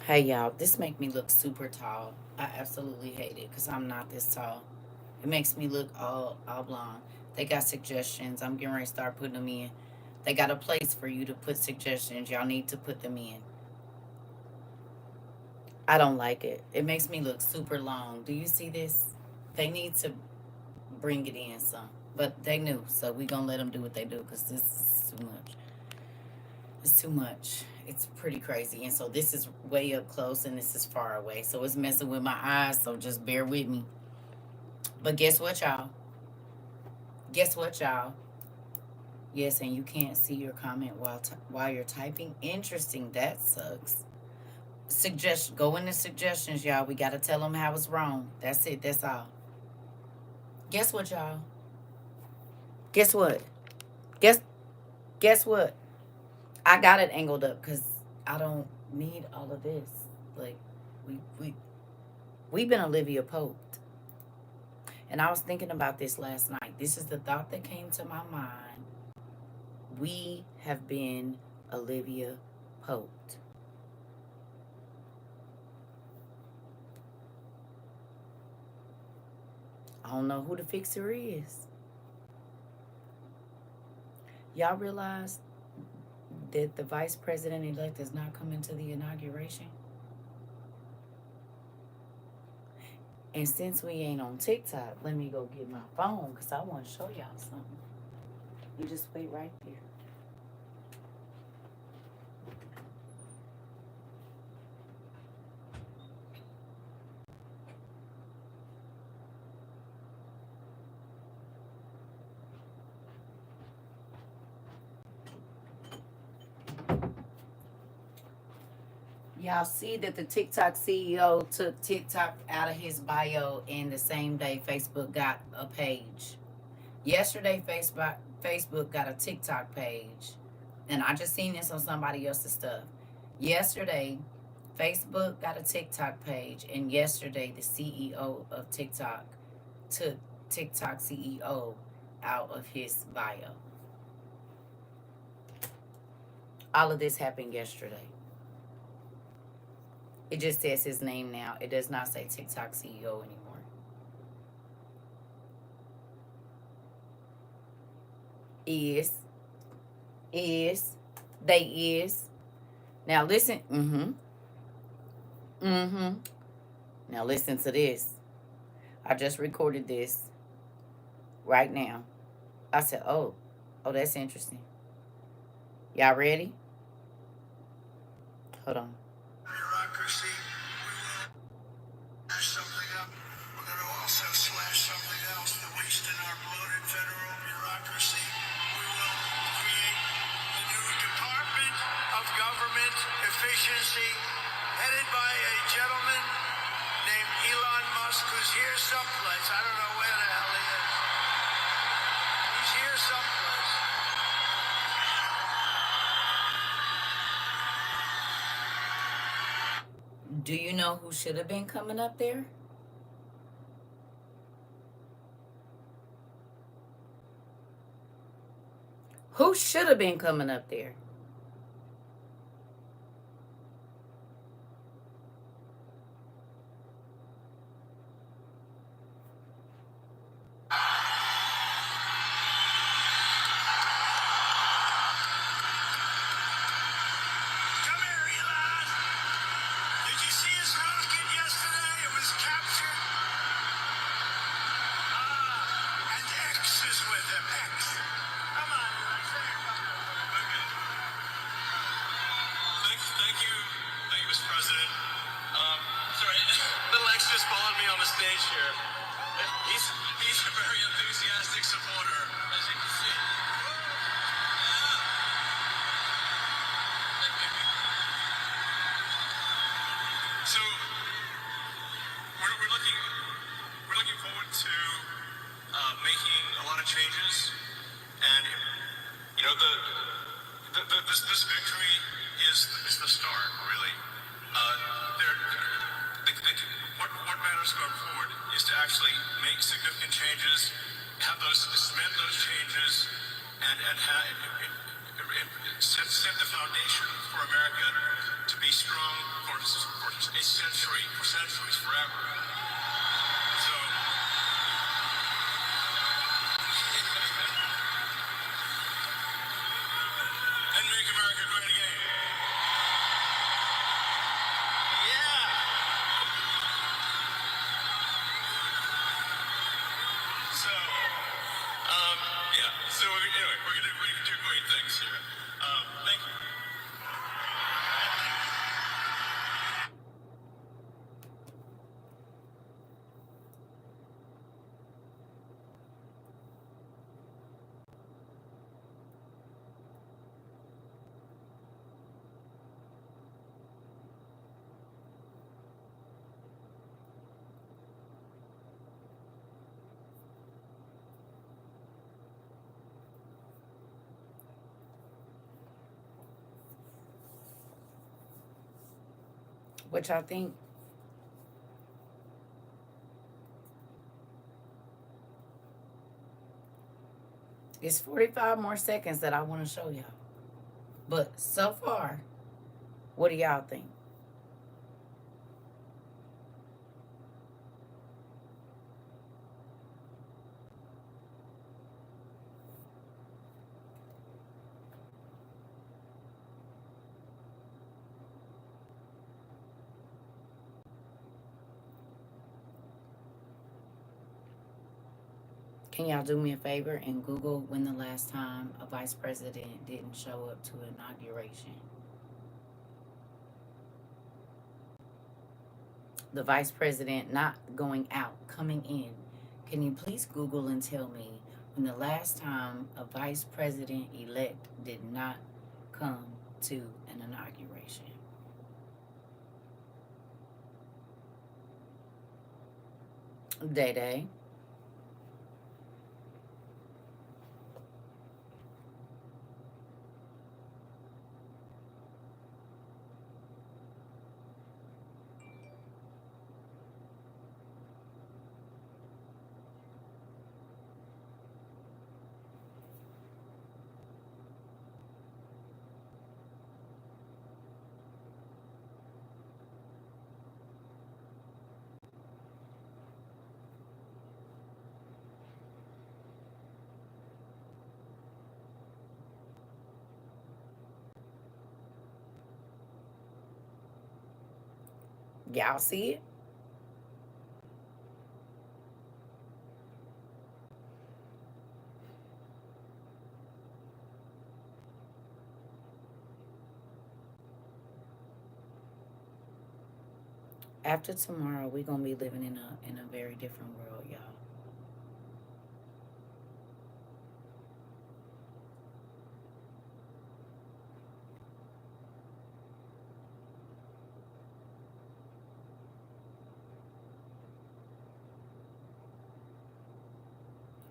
Hey y'all, this make me look super tall. I absolutely hate it because I'm not this tall. It makes me look all oblong. They got suggestions. I'm getting ready to start putting them in. They got a place for you to put suggestions. Y'all need to put them in. I don't like it. It makes me look super long. Do you see this? They need to bring it in some. But they knew, so we gonna let them do what they do because this is too much. It's too much. It's pretty crazy. And so this is way up close and this is far away. So it's messing with my eyes. So just bear with me. But guess what, y'all? Guess what, y'all? Yes, and you can't see your comment while you're typing. Interesting. That sucks. Go into suggestions, y'all. We gotta tell them how it's wrong. That's it. That's all. Guess what, y'all? Guess what? Guess guess what? I got it angled up because I don't need all of this. Like we we we've been Olivia poked. And I was thinking about this last night. This is the thought that came to my mind. We have been Olivia poked. I don't know who the fixer is. Y'all realize that the vice president elect is not coming to the inauguration? And since we ain't on TikTok, let me go get my phone because I want to show y'all something. You just wait right there. Y'all see that the TikTok CEO took TikTok out of his bio, and the same day Facebook got a page. Yesterday, Facebook got a TikTok page, and I just seen this on somebody else's stuff. Yesterday, Facebook got a TikTok page, and yesterday the CEO of TikTok took TikTok CEO out of his bio. All of this happened yesterday. It just says his name now. It does not say TikTok CEO anymore. Is, is, they is. Now listen. Mm-hmm. Now listen to this. I just recorded this right now. I said, oh, that's interesting. Y'all ready? Hold on. Bureaucracy. Slash something up. We're going to also slash something else. The waste in our bloated federal bureaucracy. We will create the new Department of Government Efficiency, headed by a gentleman named Elon Musk, who's here someplace. I don't know where the hell he is. He's here someplace. Do you know who should have been coming up there? Who should have been coming up there? Come here, Elon. Did you see his rocket yesterday? It was captured. And X is with him. X. Come on, Elon. Say your thank you, Mr. President. Sorry, little X just followed me on the stage here. He's a very enthusiastic supporter, as you can see. So we're looking forward to making a lot of changes, and you know this victory is the start, really. There, what matters going forward is to actually make significant changes, cement those changes, and set the foundation for America to to be strong for a century, for centuries, forever. So, and make America great again. Yeah. So, yeah. So anyway, we're gonna do great things here. Thank you. Which I think is 45 more seconds that I want to show y'all. But so far, what do y'all think? Can y'all do me a favor and Google when the last time a vice president didn't show up to an inauguration? The vice president not going out, coming in. Can you please Google and tell me when the last time a vice president elect did not come to an inauguration? Day Day. Y'all see it? After tomorrow, we're gonna be living in a very different world, y'all.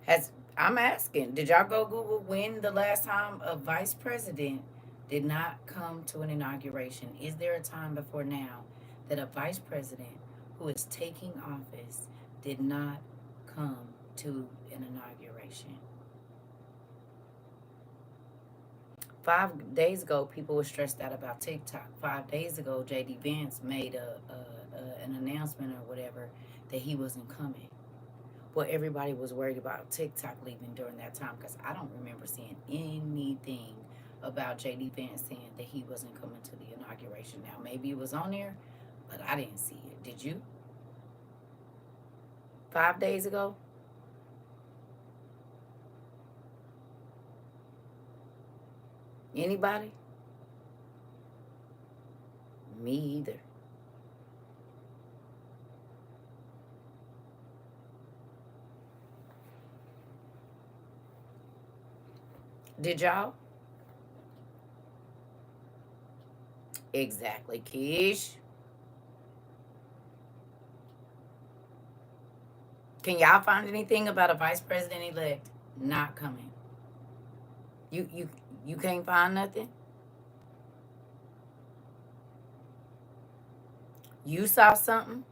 Has I'm asking, did y'all go Google when the last time a vice president did not come to an inauguration? Is there a time before now that a vice president who is taking office did not come to an inauguration? 5 days ago, people were stressed out about TikTok. 5 days ago, JD Vance made an announcement or whatever that he wasn't coming. Well, everybody was worried about TikTok leaving during that time because I don't remember seeing anything about JD Vance saying that he wasn't coming to the inauguration. Now, maybe it was on there, but I didn't see it. Did you? 5 days ago? Anybody? Me either. Did y'all? Exactly, Kish. Can y'all find anything about a vice president elect not coming? You can't find nothing? You saw something?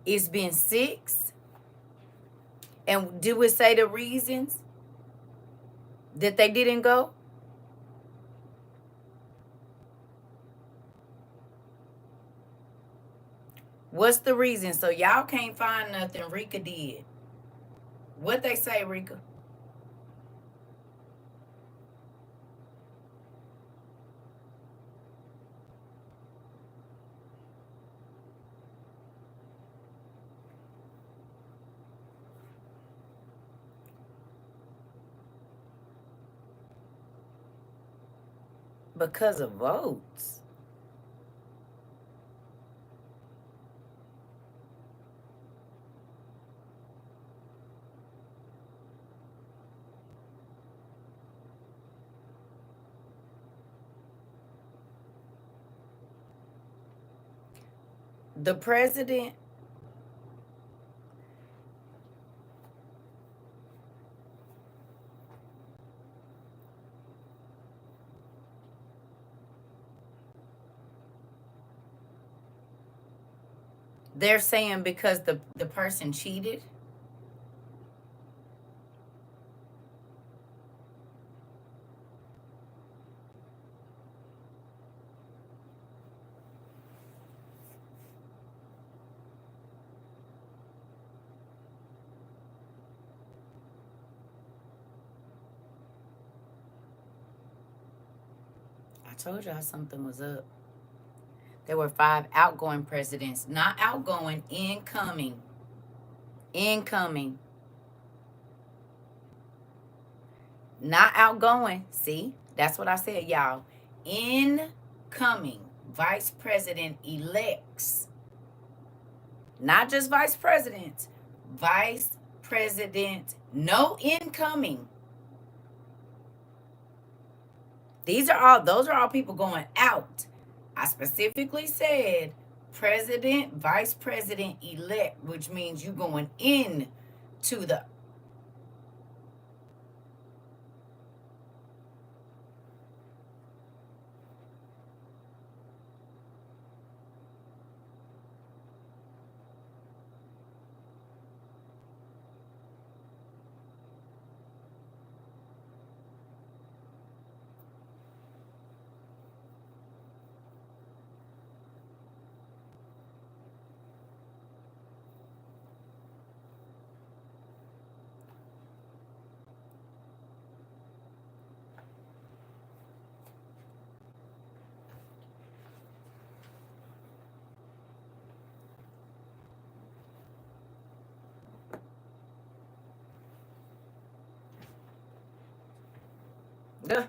It's been 6. And do it say the reasons that they didn't go? What's the reason? So y'all can't find nothing Rika did. What they say, Rika? Because of votes. The president, they're saying because the person cheated. I told y'all something was up. There were 5 outgoing presidents, not outgoing, incoming. Incoming. Not outgoing. See? That's what I said, y'all. Incoming vice president elects. Not just vice presidents. Vice president, no incoming. Those are all people going out. I specifically said president, vice president elect, which means you going in to the. Duh.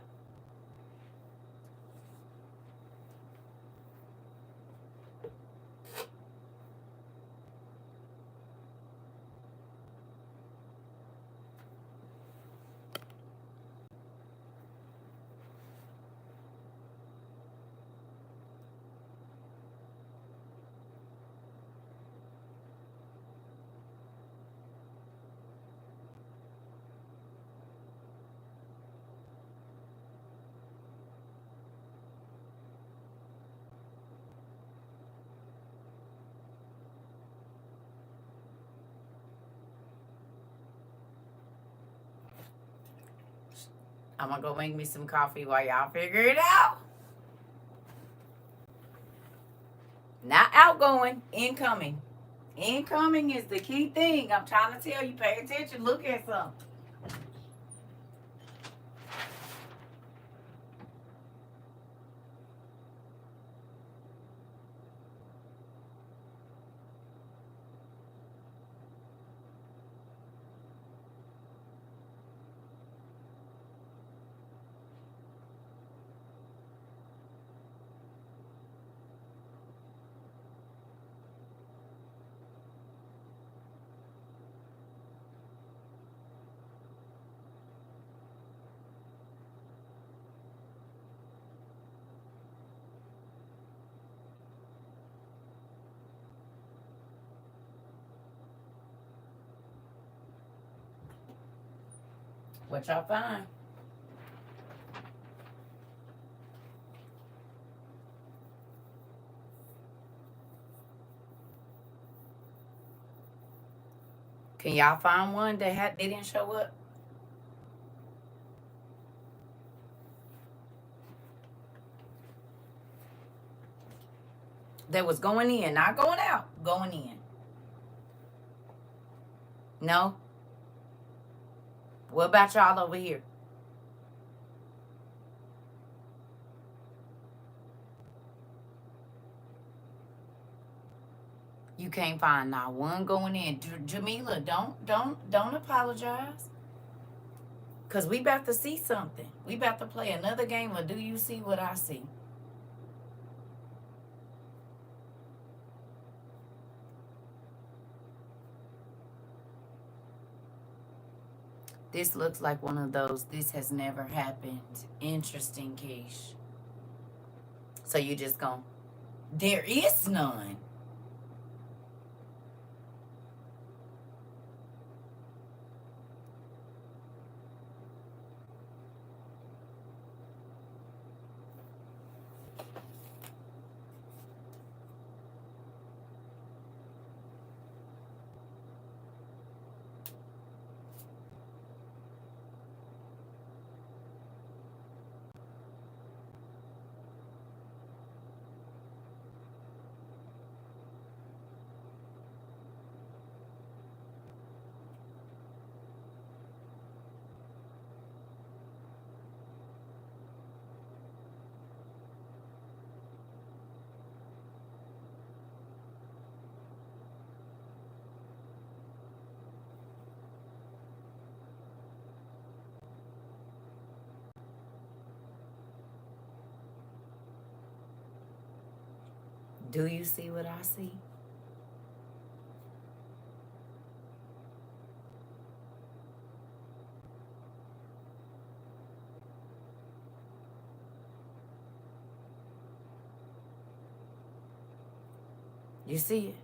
I'm gonna go make me some coffee while y'all figure it out. Not outgoing, incoming. Incoming is the key thing. I'm trying to tell you, pay attention, look at something. What y'all find? Can y'all find one that they didn't show up? That was going in, not going out, going in. No? What about y'all over here? You can't find not one going in. Jamila, don't apologize. Cause we about to see something. We about to play another game of Do You See What I See? This looks like one of those, this has never happened. Interesting quiche. So you just go, there is none. Do you see what I see? You see it?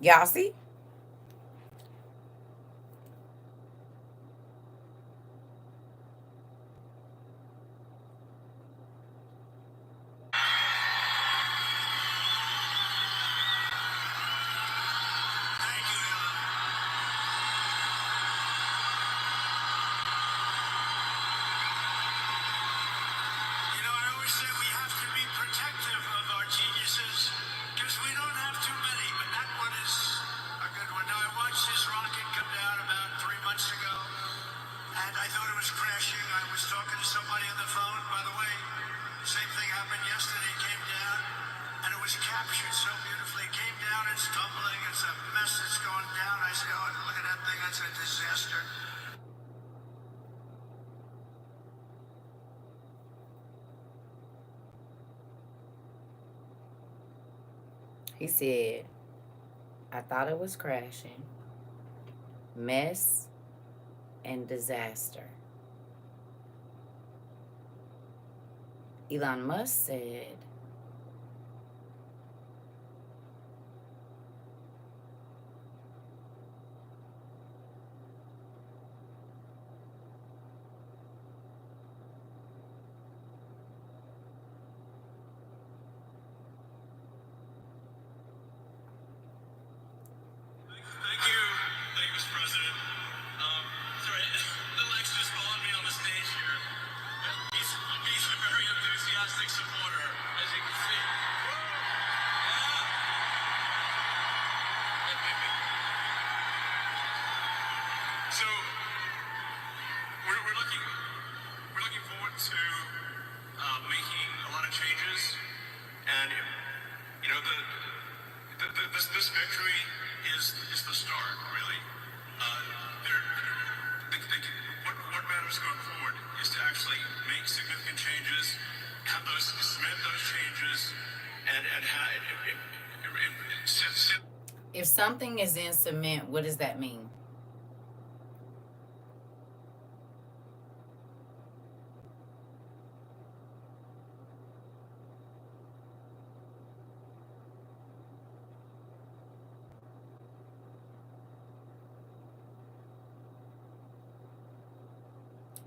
Y'all see? Thank you, You know, I always say we have to be protective of our geniuses because we don't have too many, but that one is a good one. Now, I watched this rocket come down about 3 months ago, and I thought it was crashing. I was talking to somebody on the phone. By the way, same thing happened yesterday. It came down, and it was captured so beautifully. It came down, it's tumbling, it's a mess, it's going down. I said, oh, look at that thing, that's a disaster. He said, I thought it was crashing. Mess and disaster. Elon Musk said, Thank you, Mr. President. Sorry, little extra just followed me on the stage here. He's a very enthusiastic supporter, as you can see. So we're looking forward to making a lot of changes, and you know this victory is the start, really. There, what matters going forward is to actually make significant changes, have those submit those changes, and if something is in cement, what does that mean?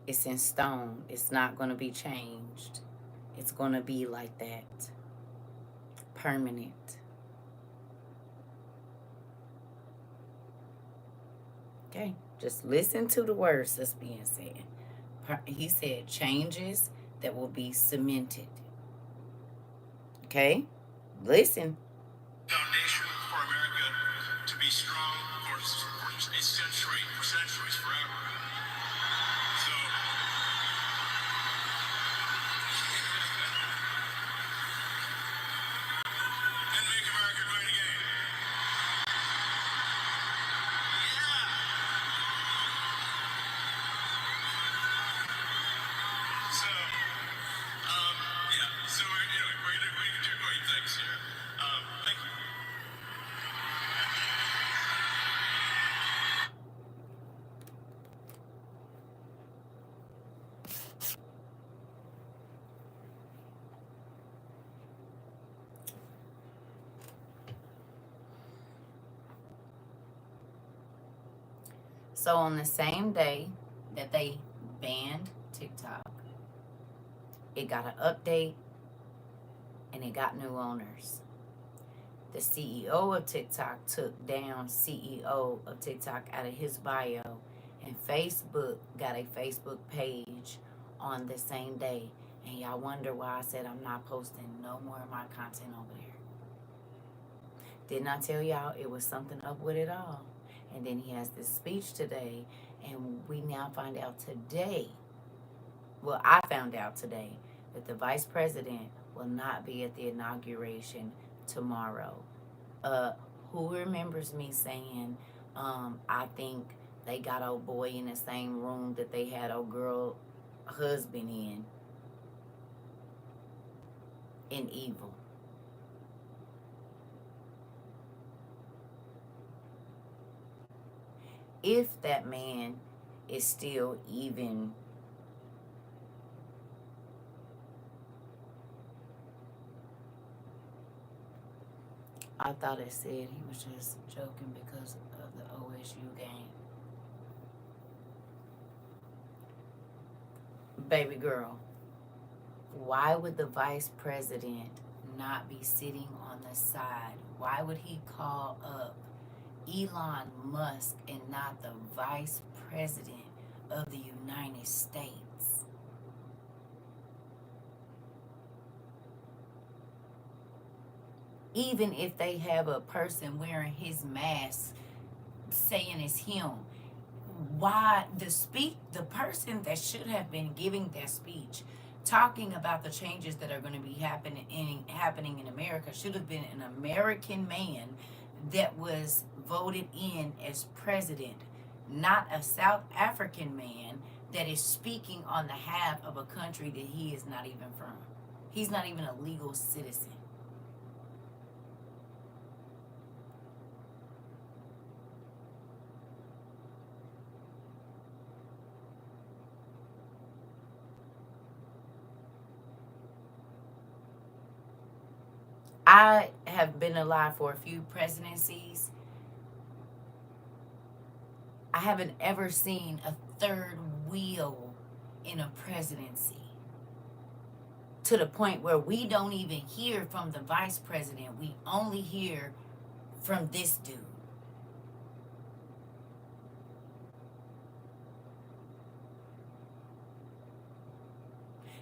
It's in stone. It's not going to be changed. It's going to be like that. Permanent. Okay? Just listen to the words that's being said. He said changes that will be cemented. Okay? Listen. Foundation for America to be strong for a century, for centuries, forever. So, and make America great again. Yeah. So, yeah. So anyway, we can do great things here. Thank you. So on the same day that they banned TikTok, it got an update and it got new owners. The CEO of TikTok took down CEO of TikTok out of his bio, and Facebook got a Facebook page on the same day. And y'all wonder why I said I'm not posting no more of my content over there. Didn't I tell y'all it was something up with it all? And then he has this speech today, and we now find out today, well, I found out today, that the vice president will not be at the inauguration tomorrow. Who remembers me saying, I think they got old boy in the same room that they had old girl husband in evil? If that man is still even I thought it said he was just joking because of the OSU game. Baby girl, why would the vice president not be sitting on the side? Why would he call up Elon Musk and not the vice president of the United States? Even if they have a person wearing his mask saying it's him, why the person that should have been giving that speech talking about the changes that are going to be happening in America should have been an American man that was voted in as president, not a South African man that is speaking on behalf of a country that he is not even from. He's not even a legal citizen. I have been alive for a few presidencies. I haven't ever seen a third wheel in a presidency, to the point where we don't even hear from the vice president. We only hear from this dude.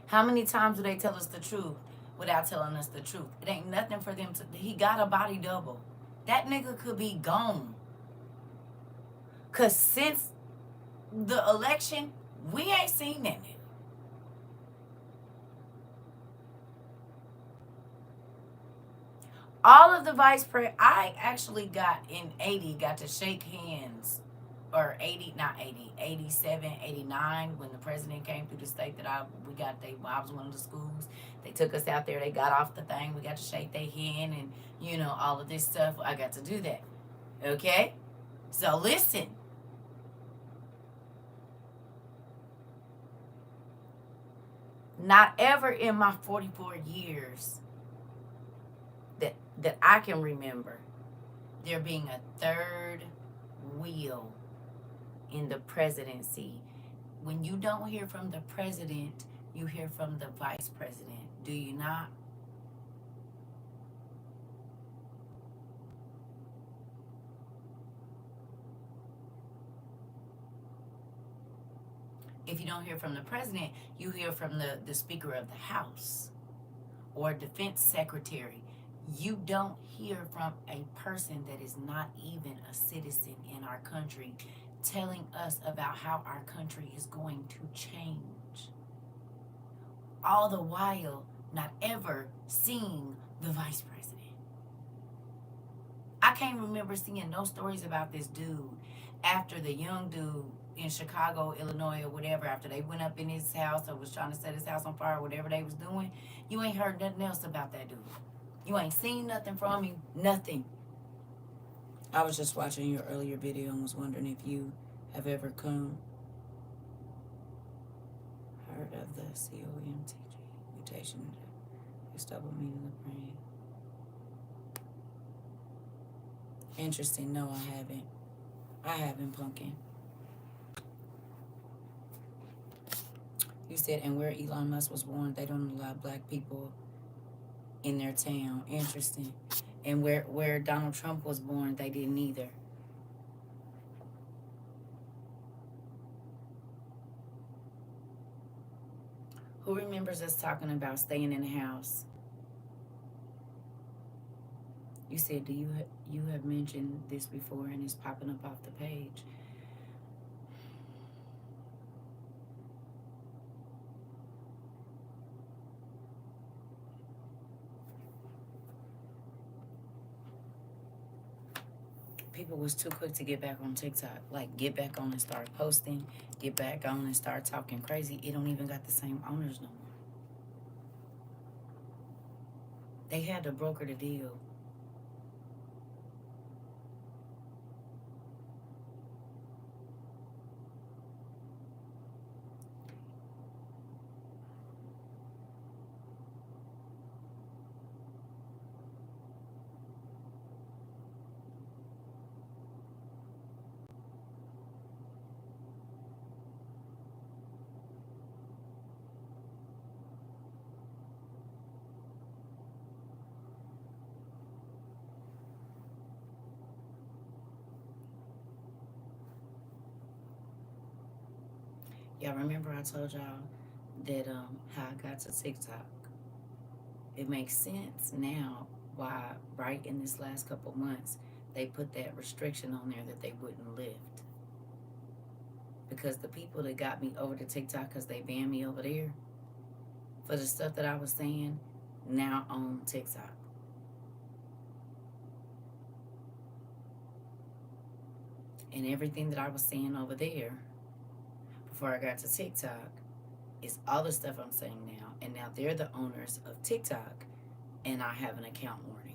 How many times do they tell us the truth without telling us the truth? It ain't nothing for them to. He got a body double. That nigga could be gone. Because since the election, we ain't seen that nigga. All of the vice president, I actually got in 80, got to shake hands, or 80, not 80, 87, 89, when the president came through the state that I was one of the schools. They took us out there, they got off the thing, we got to shake their hand and, all of this stuff. I got to do that. Okay? So listen. Not ever in my 44 years that I can remember there being a third wheel in the presidency when you don't hear from the president, you hear from the vice president. Do you not? If you don't hear from the president, you hear from the Speaker of the House or Defense Secretary. You don't hear from a person that is not even a citizen in our country telling us about how our country is going to change. All the while, not ever seeing the vice president. I can't remember seeing no stories about this dude after the young dude in Chicago, Illinois, or whatever, after they went up in his house or was trying to set his house on fire, whatever they was doing. You ain't heard nothing else about that dude. You ain't seen nothing from him, nothing. I was just watching your earlier video and was wondering if you have ever heard of the COMTG mutation, it's double meaning of the brain. Interesting. No, I haven't. I haven't, Pumpkin. You said, and where Elon Musk was born, they don't allow black people in their town. Interesting. And where Donald Trump was born, they didn't either. Who remembers us talking about staying in the house? You said, do you have mentioned this before and it's popping up off the page? People was too quick to get back on TikTok. Like, get back on and start posting. Get back on and start talking crazy. It don't even got the same owners no more. They had to broker the deal. Y'all remember I told y'all that how I got to TikTok? It makes sense now why right in this last couple months they put that restriction on there that they wouldn't lift. Because the people that got me over to TikTok because they banned me over there for the stuff that I was saying now on TikTok. And everything that I was saying over there before I got to TikTok is all the stuff I'm saying now. And now they're the owners of TikTok and I have an account warning.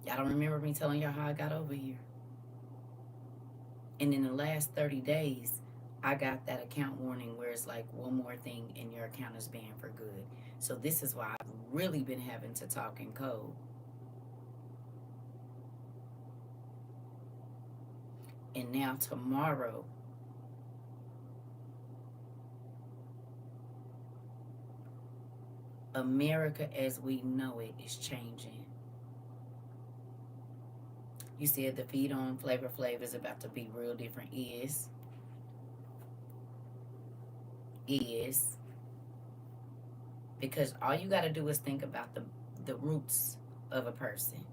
Y'all don't remember me telling y'all how I got over here? And in the last 30 days, I got that account warning where it's like one more thing and your account is banned for good. So this is why I've really been having to talk in code. And now tomorrow, America as we know it is changing. You said the feed on Flavor Flav is about to be real different. Is. Because all you got to do is think about the roots of a person.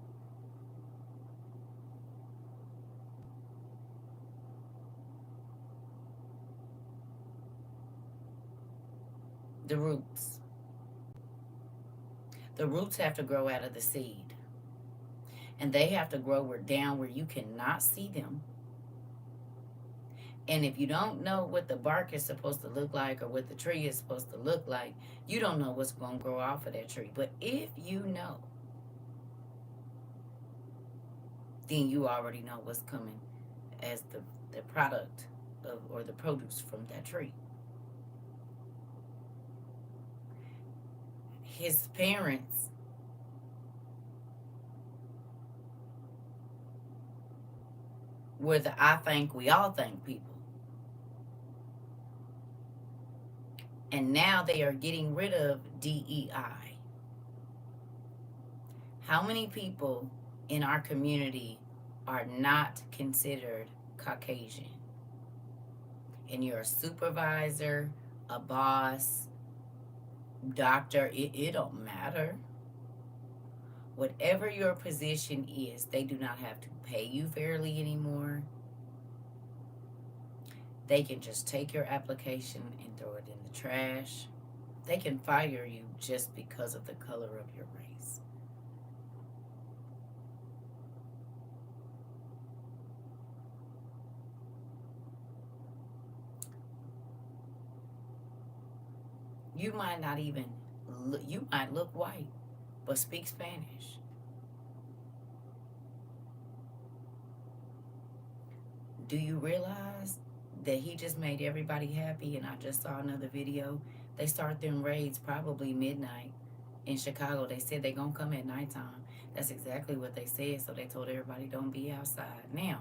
The roots. The roots have to grow out of the seed. And they have to grow down where you cannot see them. And if you don't know what the bark is supposed to look like or what the tree is supposed to look like, you don't know what's going to grow off of that tree. But if you know, then you already know what's coming as the product of, or the produce from that tree. His parents were the I think we all think people. And now they are getting rid of DEI. How many people in our community are not considered Caucasian? And you're a supervisor, a boss, doctor, it don't matter. Whatever your position is, they do not have to pay you fairly anymore. They can just take your application and throw it in the trash. They can fire you just because of the color of your race. You might not even, you might look white, but speak Spanish. Do you realize that he just made everybody happy? And I just saw another video. They start them raids probably midnight in Chicago. They said they're going to come at nighttime. That's exactly what they said. So they told everybody don't be outside. Now,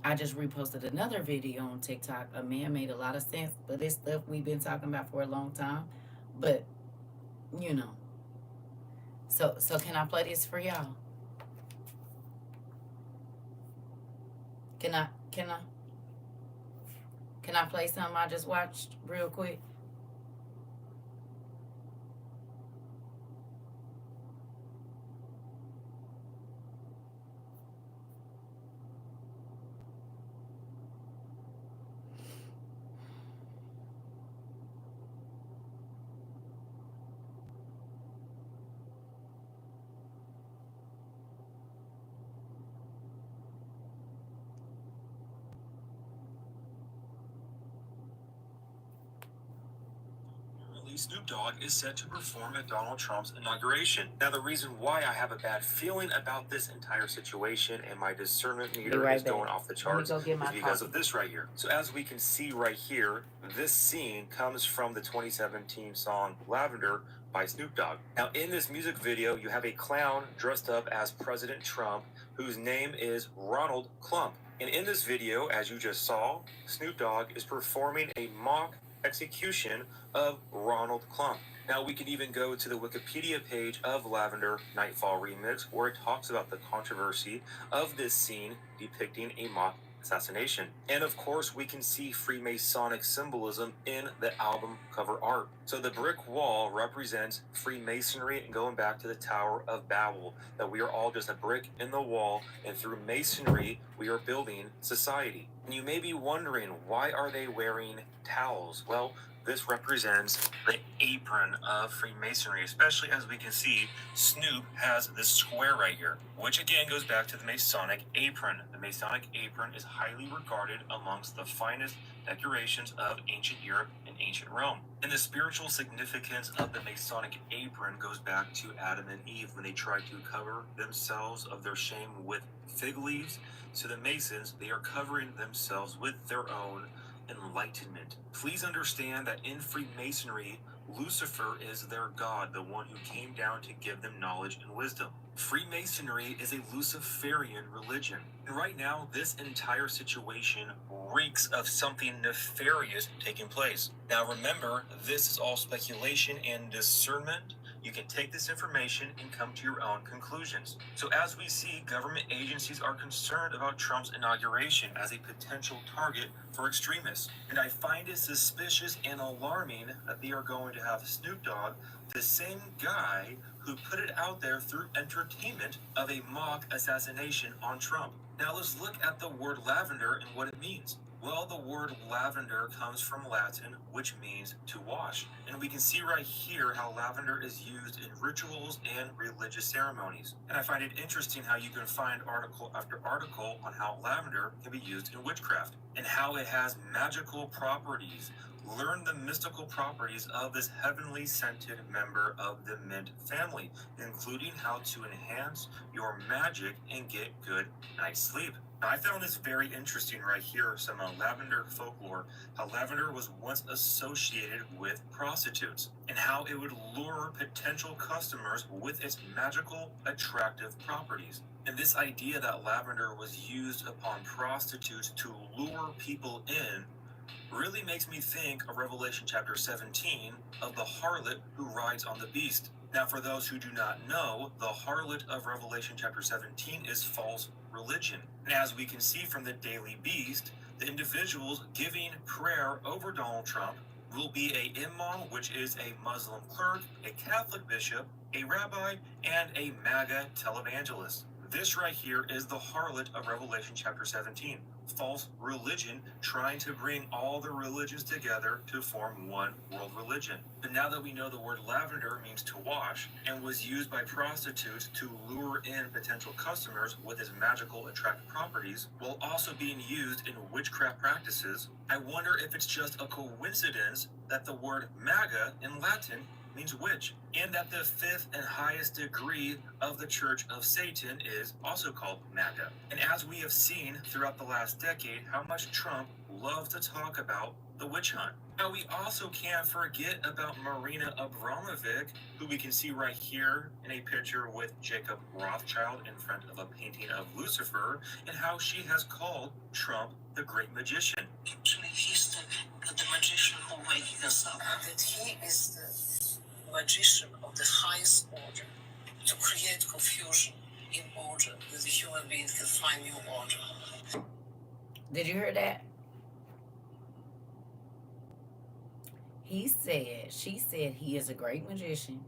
I just reposted another video on TikTok. A man made a lot of sense, but this stuff we've been talking about for a long time. But, you know. So can I play this for y'all? Can I play something I just watched real quick? Snoop Dogg is set to perform at Donald Trump's inauguration. Now, the reason why I have a bad feeling about this entire situation and my discernment meter is going off the charts is because of this right here. So as we can see right here, this scene comes from the 2017 song Lavender by Snoop Dogg. Now, in this music video, you have a clown dressed up as President Trump, whose name is Ronald Klump. And in this video, as you just saw, Snoop Dogg is performing a mock execution of Ronald Klump. Now, we can even go to the Wikipedia page of Lavender Nightfall Remix, where it talks about the controversy of this scene depicting a mock assassination. And of course, we can see Freemasonic symbolism in the album cover art. So the brick wall represents Freemasonry and going back to the Tower of Babel, that we are all just a brick in the wall, and through masonry, we are building society. And you may be wondering, why are they wearing towels? Well, this represents the apron of Freemasonry, especially as we can see Snoop has this square right here, which again goes back to the Masonic apron. The Masonic apron is highly regarded amongst the finest decorations of ancient Europe and ancient Rome. And the spiritual significance of the Masonic apron goes back to Adam and Eve when they tried to cover themselves of their shame with fig leaves. So the Masons, they are covering themselves with their own enlightenment. Please understand that in Freemasonry, Lucifer is their god, the one who came down to give them knowledge and wisdom. Freemasonry is a Luciferian religion. And right now, this entire situation reeks of something nefarious taking place. Now remember, this is all speculation and discernment. You can take this information and come to your own conclusions. So as we see, government agencies are concerned about Trump's inauguration as a potential target for extremists. And I find it suspicious and alarming that they are going to have Snoop Dogg, the same guy who put it out there through entertainment of a mock assassination on Trump. Now let's look at the word lavender and what it means. Well, the word lavender comes from Latin, which means to wash. And we can see right here how lavender is used in rituals and religious ceremonies. And I find it interesting how you can find article after article on how lavender can be used in witchcraft and how it has magical properties. Learn the mystical properties of this heavenly scented member of the mint family, including how to enhance your magic and get good night's sleep. Now, I found this very interesting right here, some lavender folklore, how lavender was once associated with prostitutes, and how it would lure potential customers with its magical, attractive properties. And this idea that lavender was used upon prostitutes to lure people in really makes me think of Revelation chapter 17 of the harlot who rides on the beast. Now, for those who do not know, the harlot of Revelation chapter 17 is false religion. And as we can see from the Daily Beast, the individuals giving prayer over Donald Trump will be a imam, which is a Muslim clerk, a Catholic bishop, a rabbi, and a MAGA televangelist. This right here is the harlot of Revelation chapter 17. False religion trying to bring all the religions together to form one world religion. But now that we know the word lavender means to wash and was used by prostitutes to lure in potential customers with its magical attractive properties, while also being used in witchcraft practices, I wonder if it's just a coincidence that the word MAGA in Latin means witch, and that the fifth and highest degree of the Church of Satan is also called MAGA. And as we have seen throughout the last decade, how much Trump loves to talk about the witch hunt. Now, we also can't forget about Marina Abramovic, who we can see right here in a picture with Jacob Rothschild in front of a painting of Lucifer, and how she has called Trump the great magician. Actually, he's the magician who wakes us up. That he is the magician of the highest order, to create confusion in order that the human being can find new order. Did you hear that? She said he is a great magician.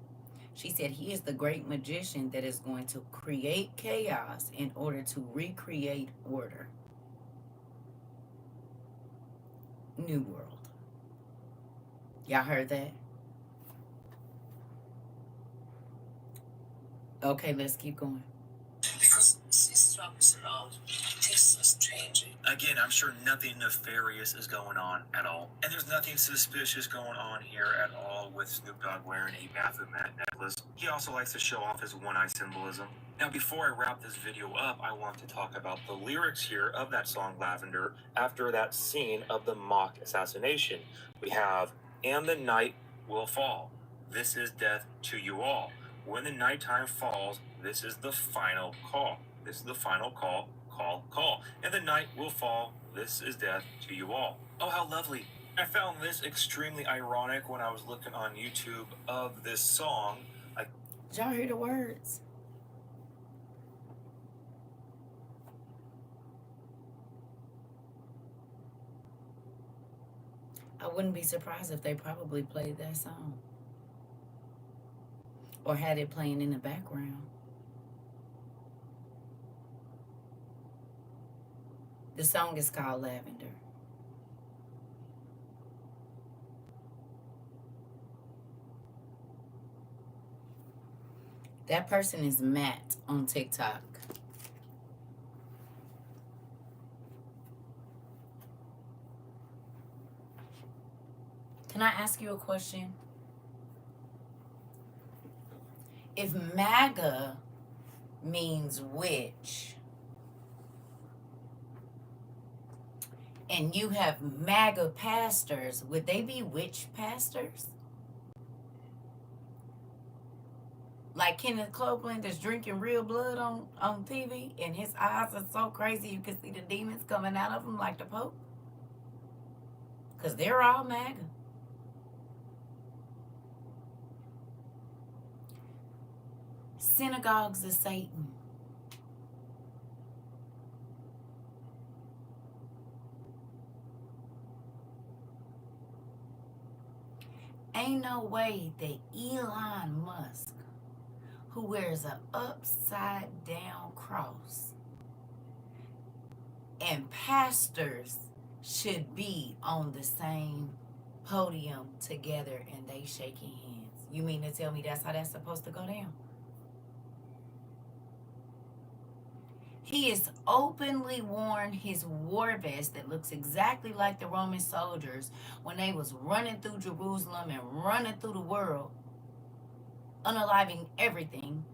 She said he is the great magician that is going to create chaos in order to recreate order. New world. Y'all heard that? Okay, let's keep going. Because since Trump is around, things are changing. Again, I'm sure nothing nefarious is going on at all. And there's nothing suspicious going on here at all with Snoop Dogg wearing a Baphomet necklace. He also likes to show off his one-eye symbolism. Now, before I wrap this video up, I want to talk about the lyrics here of that song Lavender after that scene of the mock assassination. We have, "And the night will fall. This is death to you all. When the nighttime falls, this is the final call. This is the final call. Call, call. And the night will fall. This is death to you all." Oh, how lovely. I found this extremely ironic when I was looking on YouTube of this song. Did y'all hear the words? I wouldn't be surprised if they probably played that song. Or had it playing in the background. The song is called Lavender. That person is Matt on TikTok. Can I ask you a question? If MAGA means witch, and you have MAGA pastors, would they be witch pastors? Like Kenneth Copeland that's drinking real blood on TV, and his eyes are so crazy you can see the demons coming out of him like the Pope? Because they're all MAGA. Synagogues of Satan. Ain't no way that Elon Musk, who wears an upside down cross, and pastors should be on the same podium together and they shaking hands. You mean to tell me that's how that's supposed to go down? He has openly worn his war vest that looks exactly like the Roman soldiers when they was running through Jerusalem and running through the world, unaliving everything.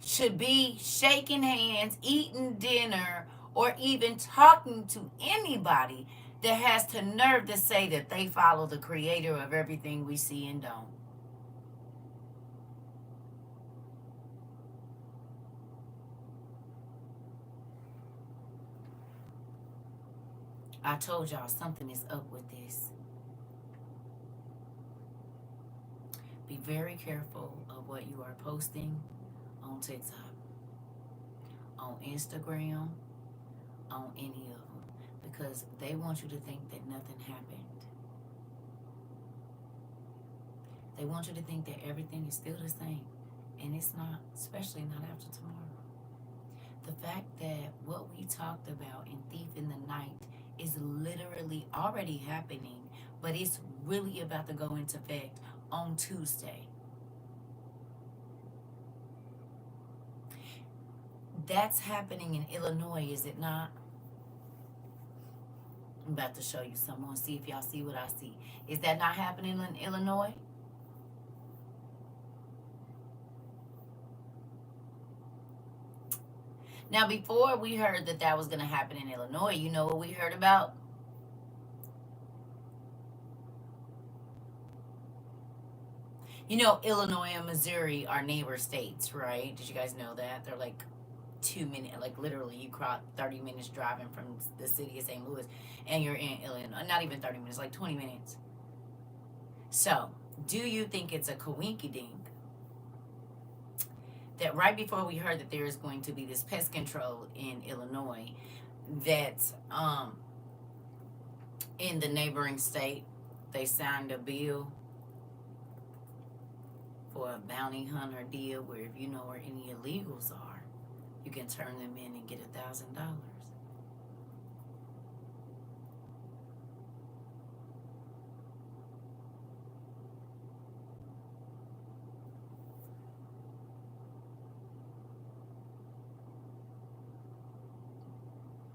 Should be shaking hands, eating dinner, or even talking to anybody that has the nerve to say that they follow the creator of everything we see and don't. I told y'all something is up with this. Be very careful of what you are posting on TikTok, on Instagram, on any of them, because they want you to think that nothing happened. They want you to think that everything is still the same, and it's not, especially not after tomorrow. The fact that what we talked about in Thief in the Night is literally already happening, but it's really about to go into effect on Tuesday. That's happening in Illinois, is it not? I'm about to show you something. See if y'all see what I see. Is that not happening in Illinois? Now, before we heard that that was going to happen in Illinois, you know what we heard about? You know, Illinois and Missouri are neighbor states, right? Did you guys know that? They're like 2 minutes, like literally you cross 30 minutes driving from the city of St. Louis and you're in Illinois. Not even 30 minutes, like 20 minutes. So, do you think it's a coinkydink that right before we heard that there is going to be this pest control in Illinois, that in the neighboring state, they signed a bill for a bounty hunter deal where if you know where any illegals are, you can turn them in and get $1,000.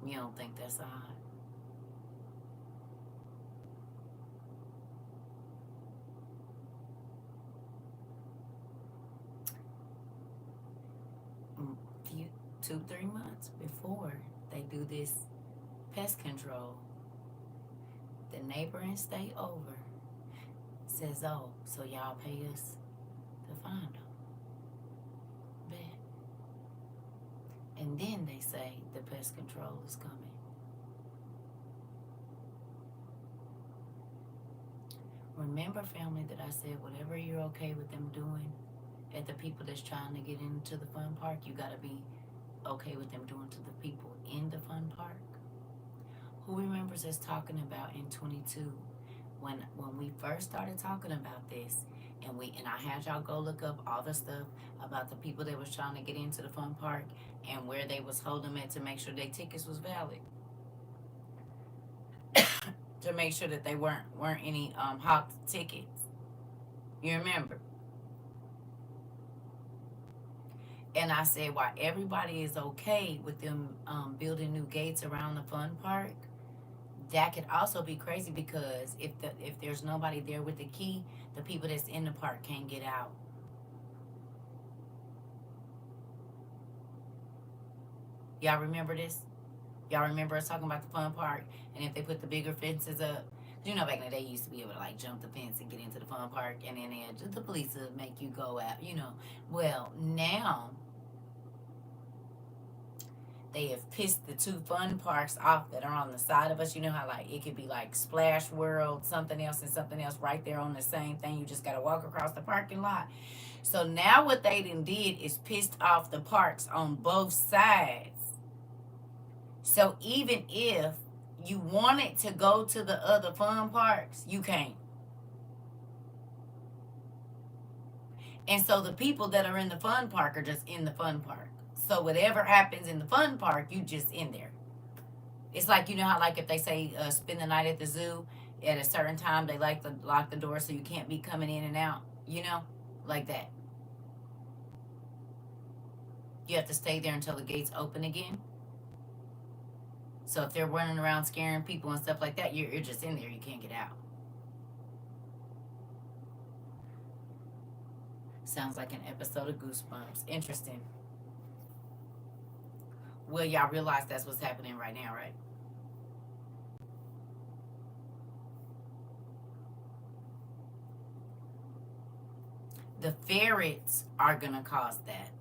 You don't think that's odd? Few 2-3 months before they do this pest control, the neighboring state over says, "Oh, so y'all pay us to find them." Bet. And then they say the pest control is coming. Remember, family, that I said whatever you're okay with them doing at the people that's trying to get into the fun park, you gotta be okay with them doing to the people in the fun park. Who remembers us talking about in 22 when we first started talking about this, and I had y'all go look up all the stuff about the people that was trying to get into the fun park and where they was holding them at to make sure their tickets was valid. To make sure that they weren't any hawk tickets. You remember? And I said, why everybody is okay with them building new gates around the fun park, that could also be crazy, because if there's nobody there with the key, the people that's in the park can't get out. Y'all remember this? Y'all remember us talking about the fun park, and if they put the bigger fences up, you know, back in the day, you used to be able to like jump the fence and get into the fun park, and then the police would make you go out, you know. Well, now they have pissed the 2 fun parks off that are on the side of us. You know how like it could be like Splash World, something else, and something else right there on the same thing. You just got to walk across the parking lot. So now what they done did is pissed off the parks on both sides. So even if you wanted to go to the other fun parks, you can't. And so the people that are in the fun park are just in the fun park. So whatever happens in the fun park, you just in there. It's like, you know how like if they say spend the night at the zoo, at a certain time they like to lock the door so you can't be coming in and out, you know, like that. You have to stay there until the gates open again. So if they're running around scaring people and stuff like that, you're just in there. You can't get out. Sounds like an episode of Goosebumps. Interesting. Well, y'all realize that's what's happening right now, right? The ferrets are going to cause that.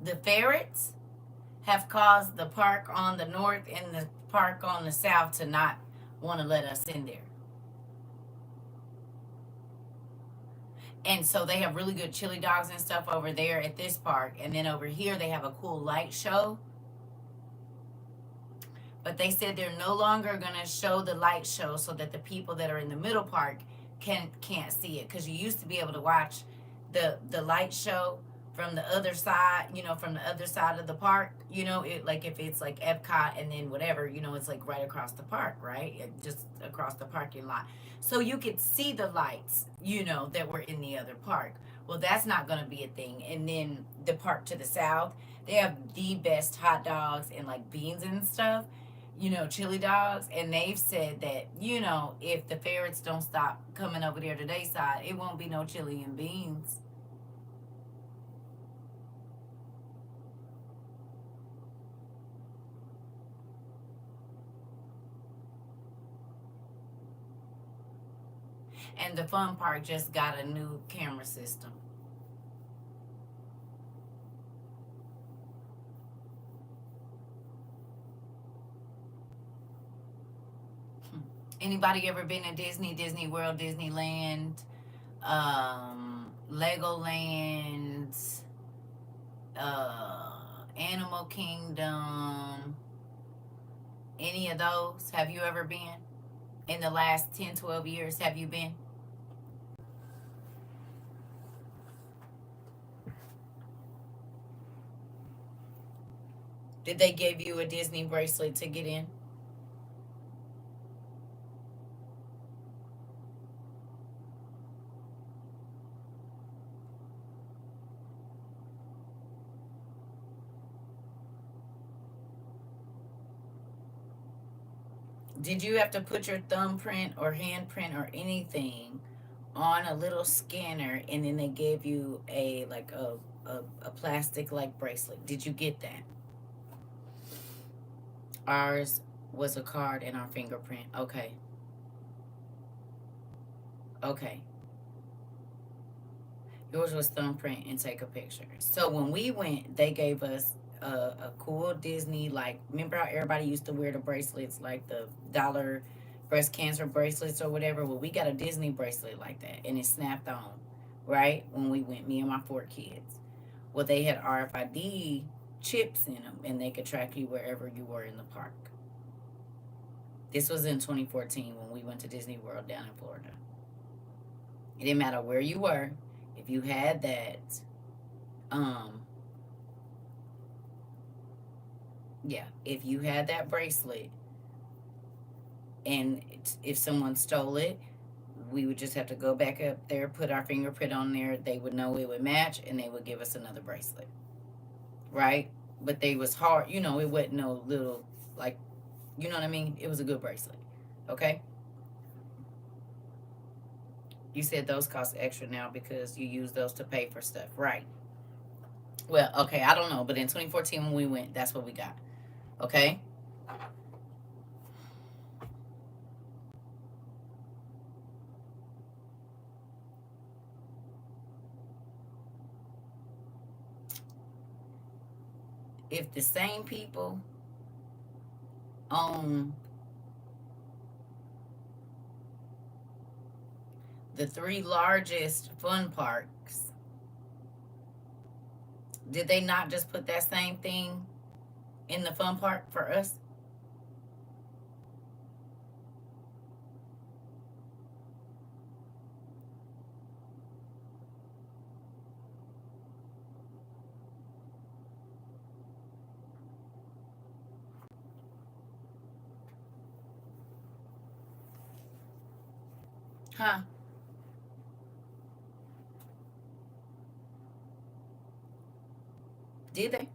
The ferrets have caused the park on the north and the park on the south to not want to let us in there. And so they have really good chili dogs and stuff over there at this park. And then over here, they have a cool light show. But they said they're no longer going to show the light show so that the people that are in the middle park can't see it. Because you used to be able to watch the light show from the other side, you know, from the other side of the park. You know, it like if it's like Epcot and then whatever, you know, it's like right across the park, right? Just across the parking lot. So you could see the lights, you know, that were in the other park. Well, that's not going to be a thing. And then the park to the south, they have the best hot dogs and like beans and stuff, you know, chili dogs. And they've said that, you know, if the ferrets don't stop coming over there to their side, it won't be no chili and beans. And the fun park just got a new camera system. Anybody ever been to Disney, Disney World, Disneyland, Legoland, Animal Kingdom, any of those? Have you ever been? In the last 10, 12 years, have you been? Did they give you a Disney bracelet to get in? Did you have to put your thumbprint or handprint or anything on a little scanner and then they gave you a like a plastic like bracelet? Did you get that? Ours was a card and our fingerprint. Okay. Okay. Yours was thumbprint and take a picture. So when we went, they gave us a cool Disney, like, remember how everybody used to wear the bracelets, like the dollar breast cancer bracelets or whatever? Well, we got a Disney bracelet like that, and it snapped on, right? When we went, me and my 4 kids. Well, they had RFID chips in them, and they could track you wherever you were in the park. This was in 2014 when we went to Disney World down in Florida. It didn't matter where you were. If you had that, if you had that bracelet and if someone stole it, we would just have to go back up there, put our fingerprint on there. They would know it would match and they would give us another bracelet, right? But they was hard, you know, it wasn't no little, like, you know what I mean? It was a good bracelet, okay? You said those cost extra now because you use those to pay for stuff, right? Well, okay, I don't know, but in 2014 when we went, that's what we got, okay? If the same people own the 3 largest fun parks, did they not just put that same thing in the fun park for us? Huh? Did they?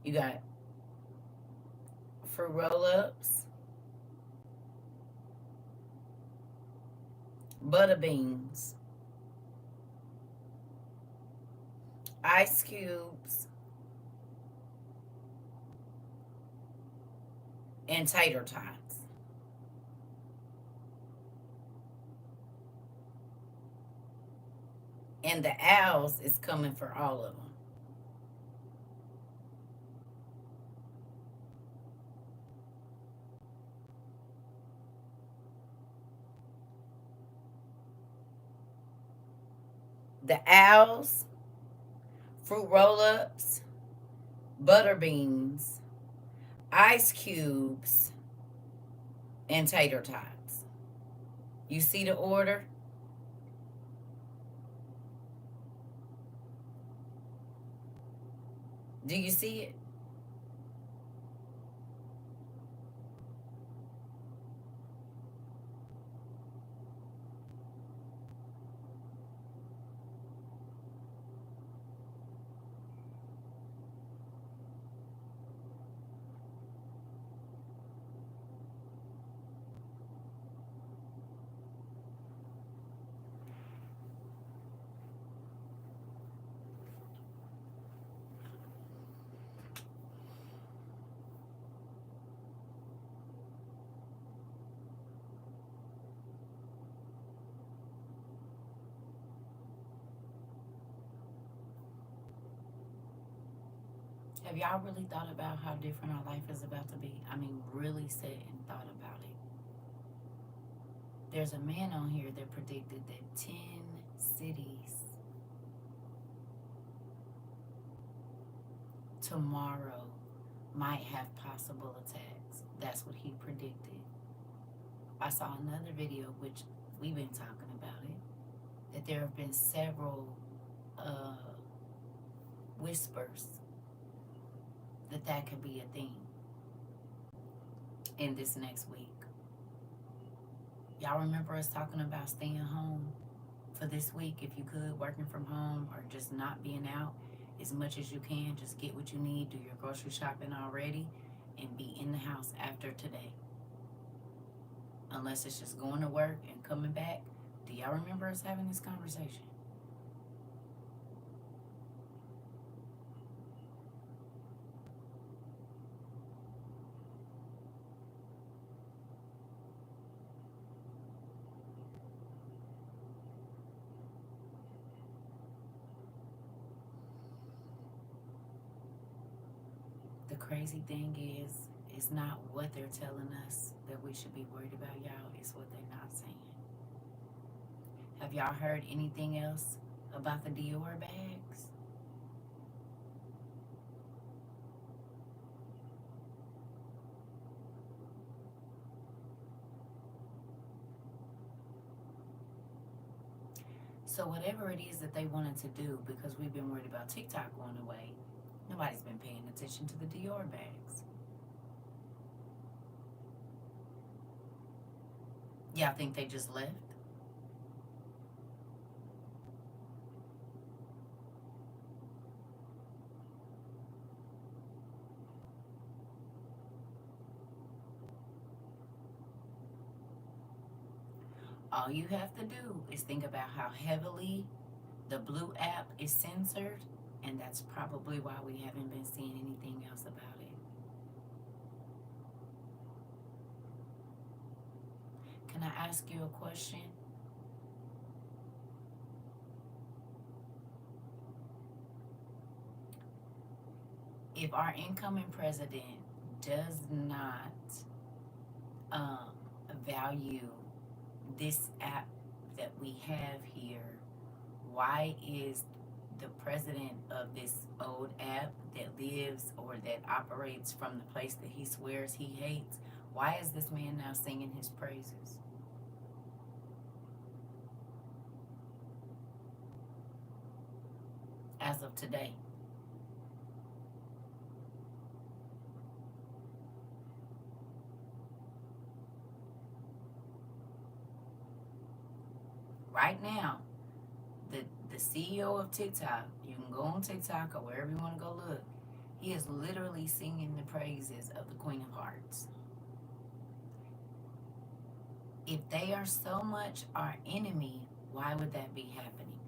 You got fruit roll-ups, butter beans, ice cubes, and tater tots. And the owls is coming for all of them. The owls, fruit roll-ups, butter beans, ice cubes, and tater tots. You see the order? Do you see it? Have y'all really thought about how different our life is about to be? I mean, really sat and thought about it. There's a man on here that predicted that 10 cities tomorrow might have possible attacks. That's what he predicted. I saw another video, which we've been talking about it, that there have been several whispers that could be a thing in this next week. Y'all remember us talking about staying home for this week if you could, working from home or just not being out as much as you can. Just get what you need, do your grocery shopping already, and be in the house after today. Unless it's just going to work and coming back. Do y'all remember us having this conversation? The crazy thing is, it's not what they're telling us that we should be worried about, y'all. It's what they're not saying. Have y'all heard anything else about the Dior bags? So whatever it is that they wanted to do, because we've been worried about TikTok going away, nobody's been paying attention to the Dior bags. Y'all think they just left? All you have to do is think about how heavily the blue app is censored, and that's probably why we haven't been seeing anything else about it. Can I ask you a question? If our incoming president does not value this app that we have here, why is the president of this old app that lives or that operates from the place that he swears he hates, why is this man now singing his praises? As of today. Right now, the CEO of TikTok, you can go on TikTok or wherever you want to go look, he is literally singing the praises of the Queen of Hearts. If they are so much our enemy, why would that be happening?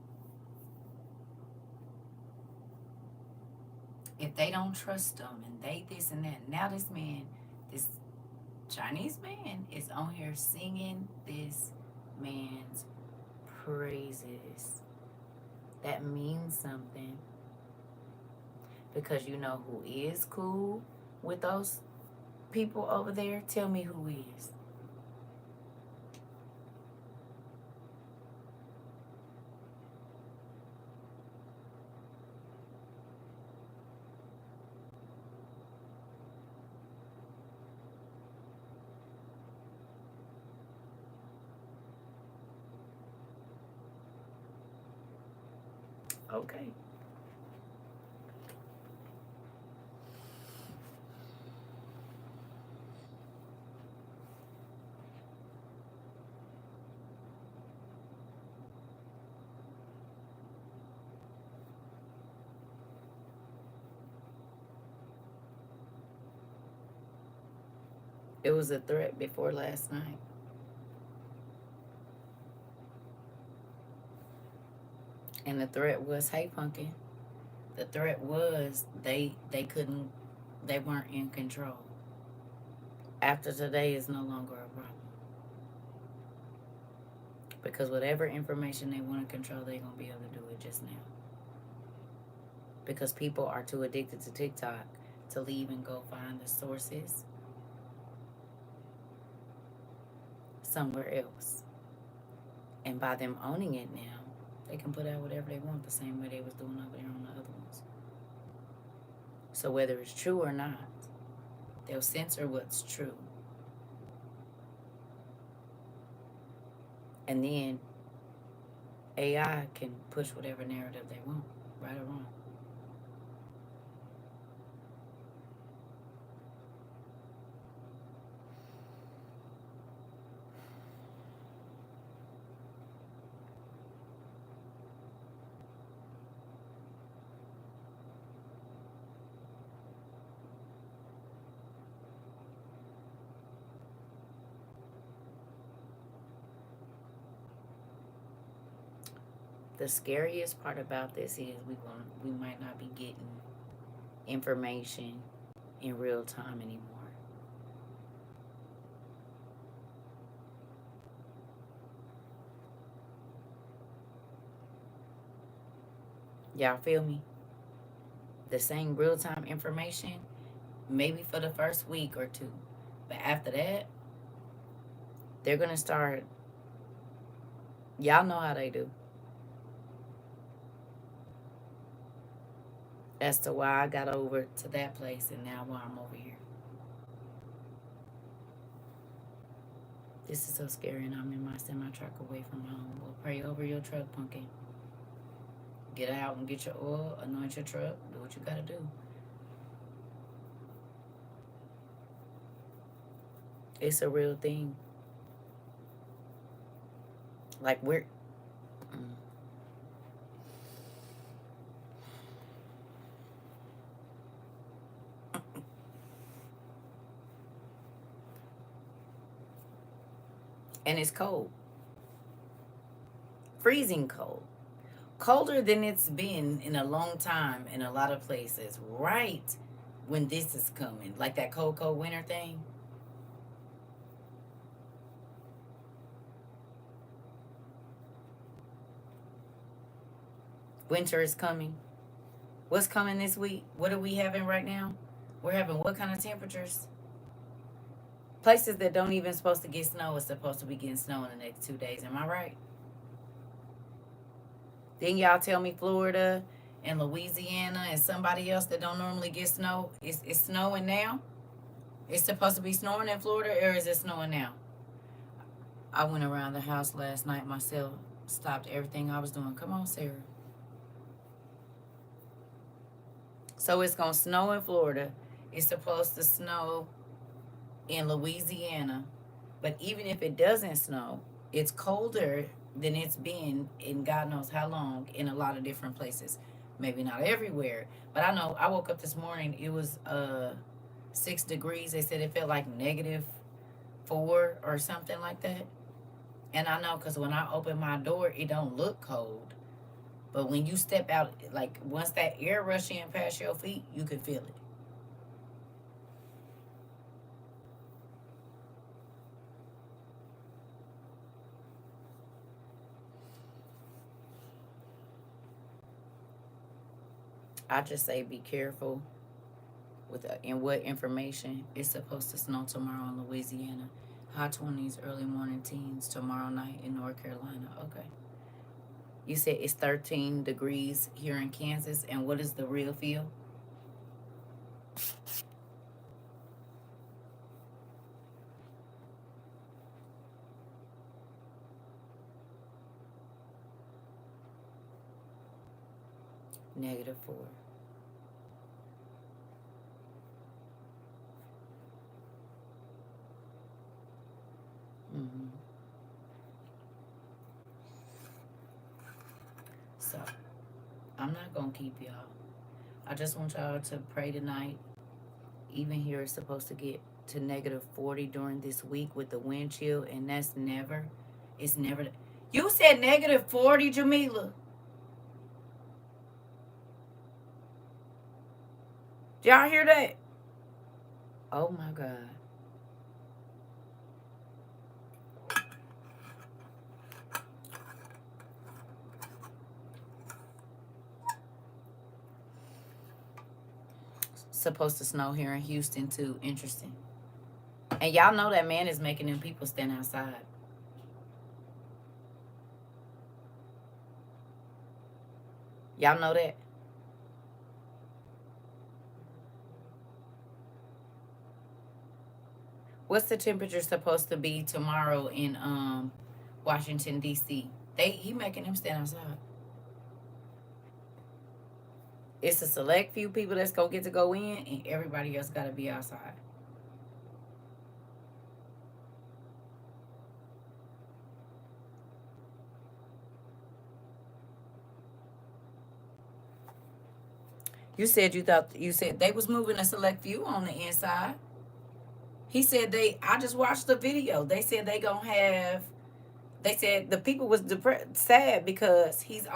If they don't trust them and they this and that, now this man, this Chinese man, is on here singing this man's praises. That means something. Because you know who is cool with those people over there? Tell me who is. Okay. It was a threat before last night. And the threat was, hey, Pumpkin. The threat was they weren't in control. After today is no longer a problem. Because whatever information they want to control, they're going to be able to do it just now. Because people are too addicted to TikTok to leave and go find the sources somewhere else. And by them owning it now, they can put out whatever they want the same way they was doing over there on the other ones. So whether it's true or not, they'll censor what's true. And then AI can push whatever narrative they want, right or wrong. The scariest part about this is we might not be getting information in real time anymore. Y'all feel me? The same real time information, maybe for the first week or two. But after that, they're going to start. Y'all know how they do. As to why I got over to that place and now why I'm over here. This is so scary, and I'm in my semi-truck away from home. Well, pray over your truck, Pumpkin. Get out and get your oil, anoint your truck, do what you gotta do. It's a real thing. Like we're... And it's cold. Freezing cold. Colder than it's been in a long time in a lot of places. Right when this is coming. Like that cold winter thing. Winter is coming. What's coming this week? What are we having right now? We're having what kind of temperatures? Places that don't even supposed to get snow is supposed to be getting snow in the next 2 days. Am I right? Then y'all tell me Florida and Louisiana and somebody else that don't normally get snow. It's snowing now? It's supposed to be snowing in Florida, or is it snowing now? I went around the house last night myself. Stopped everything I was doing. Come on, Sarah. So it's going to snow in Florida. It's supposed to snow in Louisiana. But even if it doesn't snow, it's colder than it's been in God knows how long in a lot of different places. Maybe not everywhere. But I know I woke up this morning. It was 6 degrees. They said it felt like -4 or something like that. And I know because when I open my door, it don't look cold. But when you step out, like once that air rush in past your feet, you can feel it. I just say be careful with and what information. It's supposed to snow tomorrow in Louisiana. High 20s, early morning teens tomorrow night in North Carolina. Okay. You said it's 13 degrees here in Kansas. And what is the real feel? -4. Mm-hmm. So, I'm not going to keep y'all. I just want y'all to pray tonight. Even here, it's supposed to get to -40 during this week with the wind chill, and that's never, it's never. You said -40, Jamila. Did y'all hear that? Oh my God. Supposed to snow here in Houston too. Interesting. And y'all know that man is making them people stand outside. Y'all know that? What's the temperature supposed to be tomorrow in Washington D.C.? He making them stand outside. It's a select few people that's gonna get to go in, and everybody else gotta be outside. You said they was moving a select few on the inside. He said I just watched the video. They said they said the people was sad because he's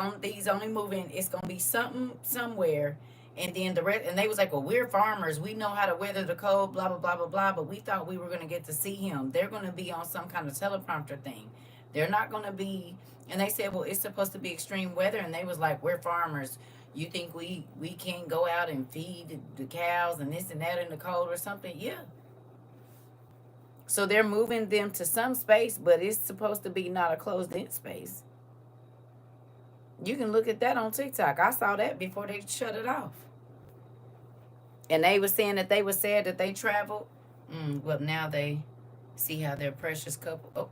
only moving. It's gonna be something somewhere, and then the rest. And they was like, "Well, we're farmers. We know how to weather the cold. Blah blah blah blah blah." But we thought we were gonna get to see him. They're gonna be on some kind of teleprompter thing. They're not gonna be. And they said, "Well, it's supposed to be extreme weather." And they was like, "We're farmers. You think we can't go out and feed the cows and this and that in the cold or something?" Yeah. So they're moving them to some space, but it's supposed to be not a closed-in space. You can look at that on TikTok. I saw that before they shut it off. And they were saying that they were sad that they traveled. Well, now they see how their precious couple... Oh.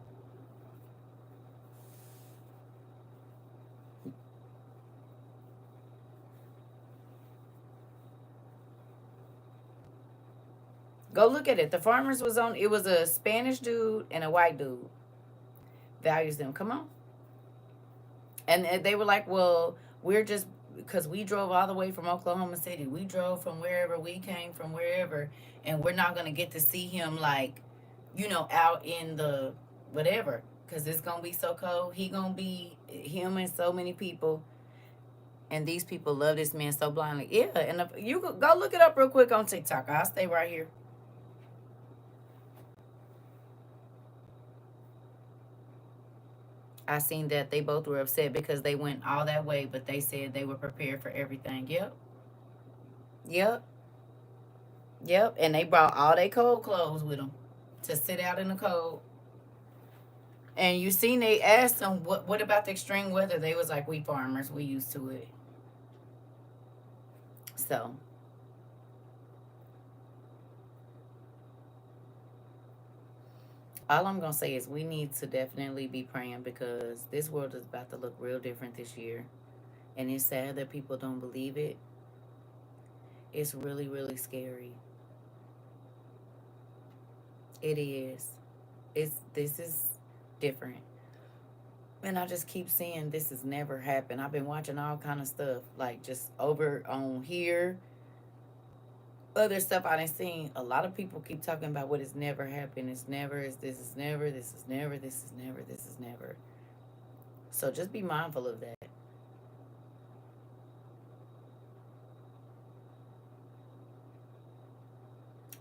Go look at it. The farmers was on... It was a Spanish dude and a white dude. Values them. Come on. And they were like, well, we're just... Because we drove all the way from Oklahoma City. We drove from wherever. We came from wherever. And we're not going to get to see him, like, out in the whatever. Because it's going to be so cold. He going to be... Him and so many people. And these people love this man so blindly. Yeah. And you go look it up real quick on TikTok. I'll stay right here. I seen that they both were upset because they went all that way, but they said they were prepared for everything. Yep. Yep. Yep. And they brought all their cold clothes with them to sit out in the cold. And you seen they asked them, what about the extreme weather? They was like, we farmers, we used to it. So. All I'm going to say is we need to definitely be praying because this world is about to look real different this year. And it's sad that people don't believe it. It's really, really scary. It is. This is different. And I just keep seeing this has never happened. I've been watching all kind of stuff, like just over on here. Other stuff I done seen, a lot of people keep talking about what has never happened. This is never, this is never, this is never, this is never. So just be mindful of that.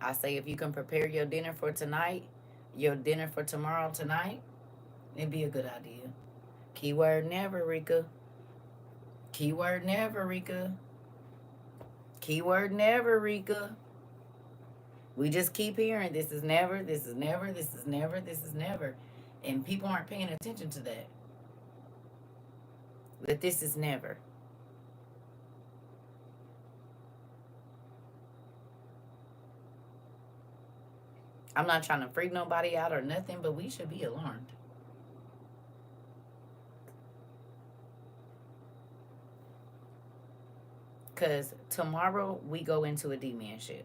I say if you can prepare your dinner for tonight, your dinner for tomorrow tonight, it'd be a good idea. Keyword never, Rika. Keyword never, Rika. Keyword never, Rika. We just keep hearing this is never, this is never, this is never, this is never. And people aren't paying attention to that. That this is never. I'm not trying to freak nobody out or nothing, but we should be alarmed. Because tomorrow we go into a D-man ship.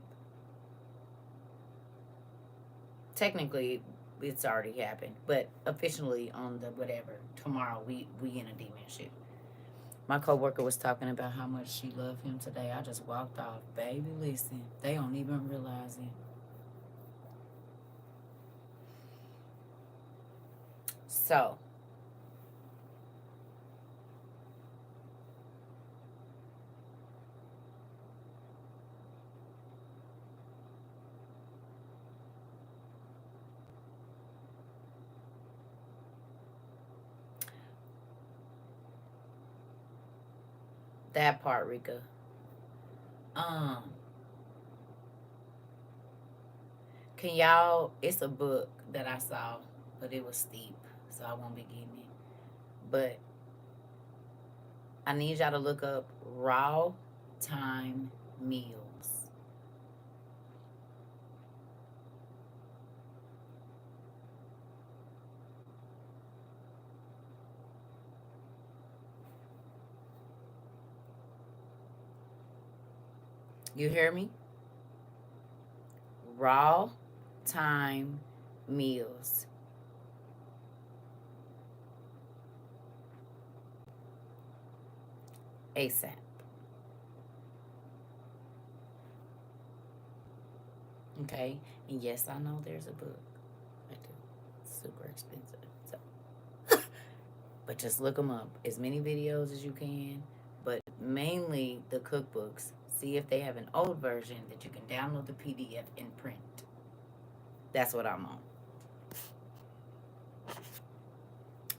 Technically, it's already happened, but officially on the whatever, tomorrow we in a D-man ship. My coworker was talking about how much she loved him today. I just walked off. Baby, listen, they don't even realize it. So, that part, Rika. Can y'all? It's a book that I saw, but it was steep, so I won't be getting it. But I need y'all to look up raw time meals. You hear me? Raw time meals. ASAP. Okay? And yes, I know there's a book. I do. It's super expensive. So, but just look them up. As many videos as you can. But mainly the cookbooks. See if they have an old version that you can download the PDF and print. That's what I'm on.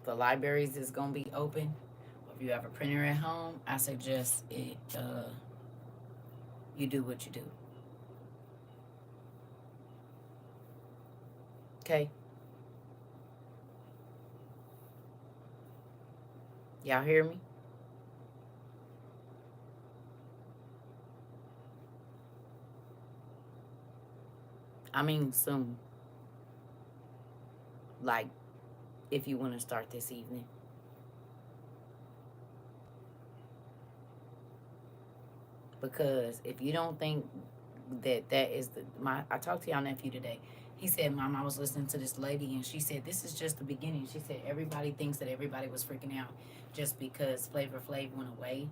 The libraries is going to be open. If you have a printer at home, I suggest it. You do what you do. Okay? Y'all hear me? I mean, soon. Like, if you want to start this evening. Because if you don't think that is I talked to y'all nephew today. He said, Mom, I was listening to this lady and she said, this is just the beginning. She said, everybody thinks that everybody was freaking out just because Flavor Flav went away.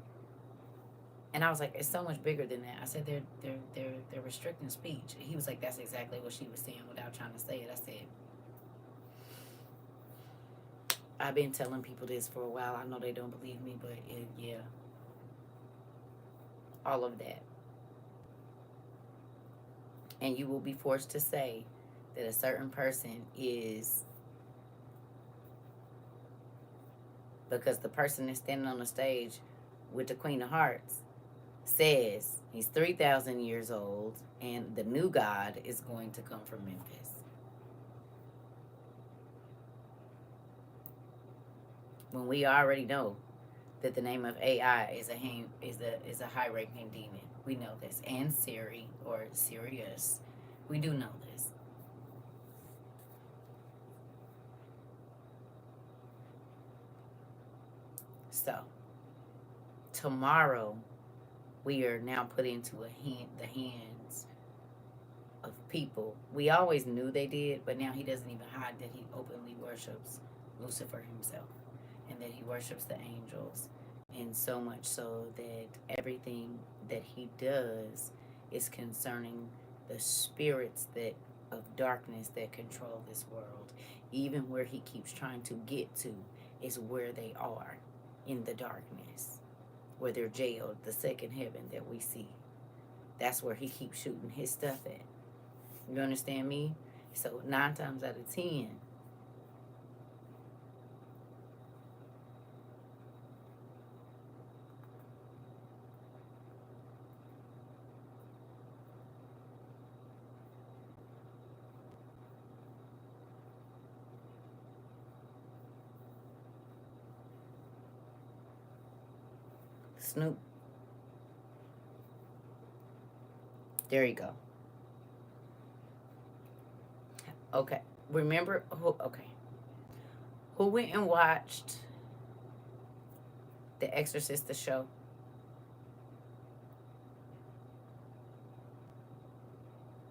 And I was like, it's so much bigger than that. I said, they're restricting speech. He was like, that's exactly what she was saying without trying to say it. I said, I've been telling people this for a while. I know they don't believe me, but yeah. All of that. And you will be forced to say that a certain person is, because the person that's standing on the stage with the Queen of Hearts says he's 3,000 years old and the new God is going to come from Memphis. When we already know that the name of AI is a high-ranking demon. We know this. And Siri or Sirius. We do know this. So, tomorrow, we are now put into the hands of people. We always knew they did, but now he doesn't even hide that he openly worships Lucifer himself. And that he worships the angels. And so much so that everything that he does is concerning the spirits that of darkness that control this world. Even where he keeps trying to get to is where they are in the darkness, where they're jailed, the second heaven that we see. That's where he keeps shooting his stuff at. You understand me? So 9 times out of 10, Snoop. There you go. Okay. Remember who? Okay. Who went and watched The Exorcist, the show?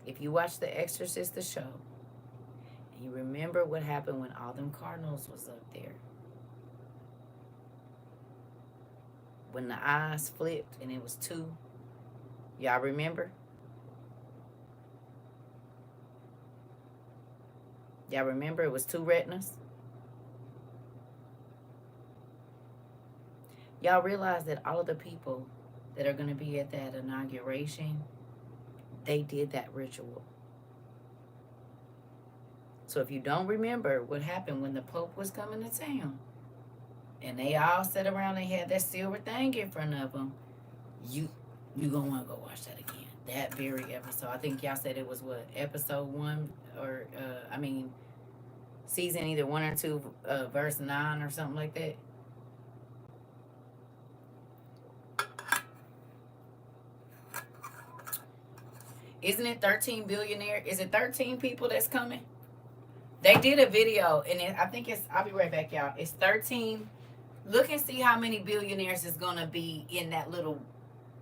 If you watch The Exorcist, the show, and you remember what happened when all them cardinals was up there, when the eyes flipped and it was two, y'all remember? Y'all remember it was two retinas? Y'all realize that all of the people that are going to be at that inauguration, they did that ritual. So if you don't remember what happened when the Pope was coming to town, and they all sat around, they had that silver thing in front of them, you gonna want to go watch that again. That very episode. I think y'all said it was what, episode 1 or season either 1 or 2, verse 9 or something like that. Isn't it 13 billionaire? Is it 13 people that's coming? They did a video, and I think it's, I'll be right back, y'all. It's 13. Look and see how many billionaires is going to be in that little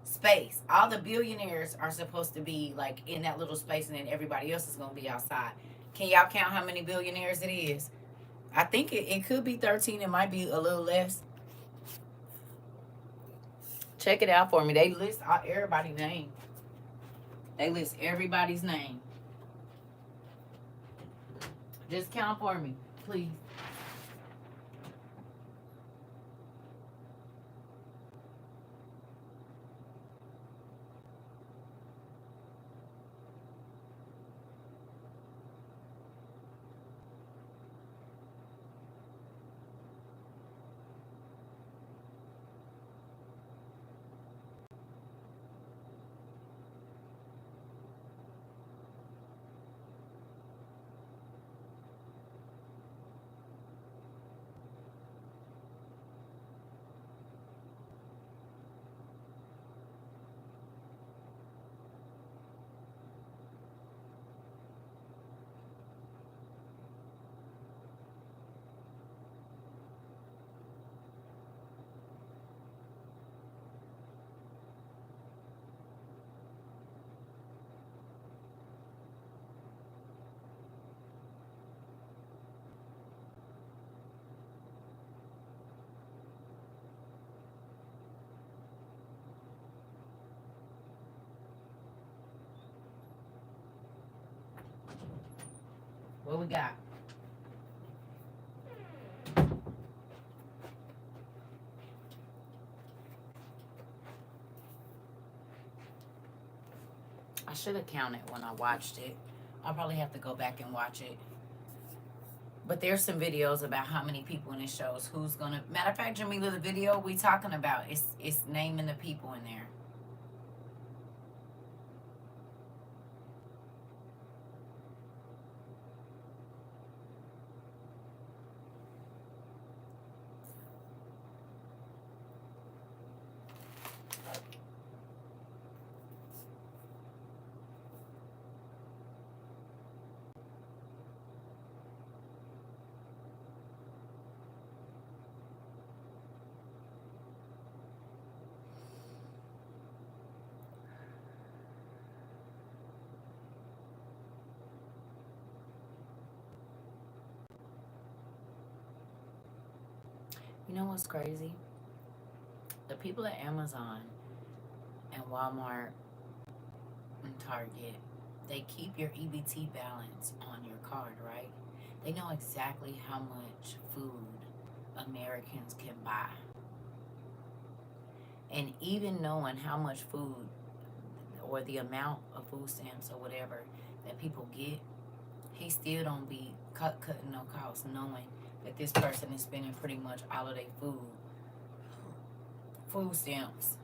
space. All the billionaires are supposed to be, like, in that little space, and then everybody else is going to be outside. Can y'all count how many billionaires it is? I think it could be 13. It might be a little less. Check it out for me. They list everybody's name. They list everybody's name. Just count for me, please. What we got? I should have counted when I watched it. I'll probably have to go back and watch it. But there's some videos about how many people in it shows who's gonna. Matter of fact, Jamila, the video we talking about, it's naming the people in there. You know what's crazy? The people at Amazon and Walmart and Target, they keep your EBT balance on your card, right? They know exactly how much food Americans can buy. And even knowing how much food or the amount of food stamps or whatever that people get, he still don't be cutting no costs, knowing that this person is spending pretty much all of their food stamps,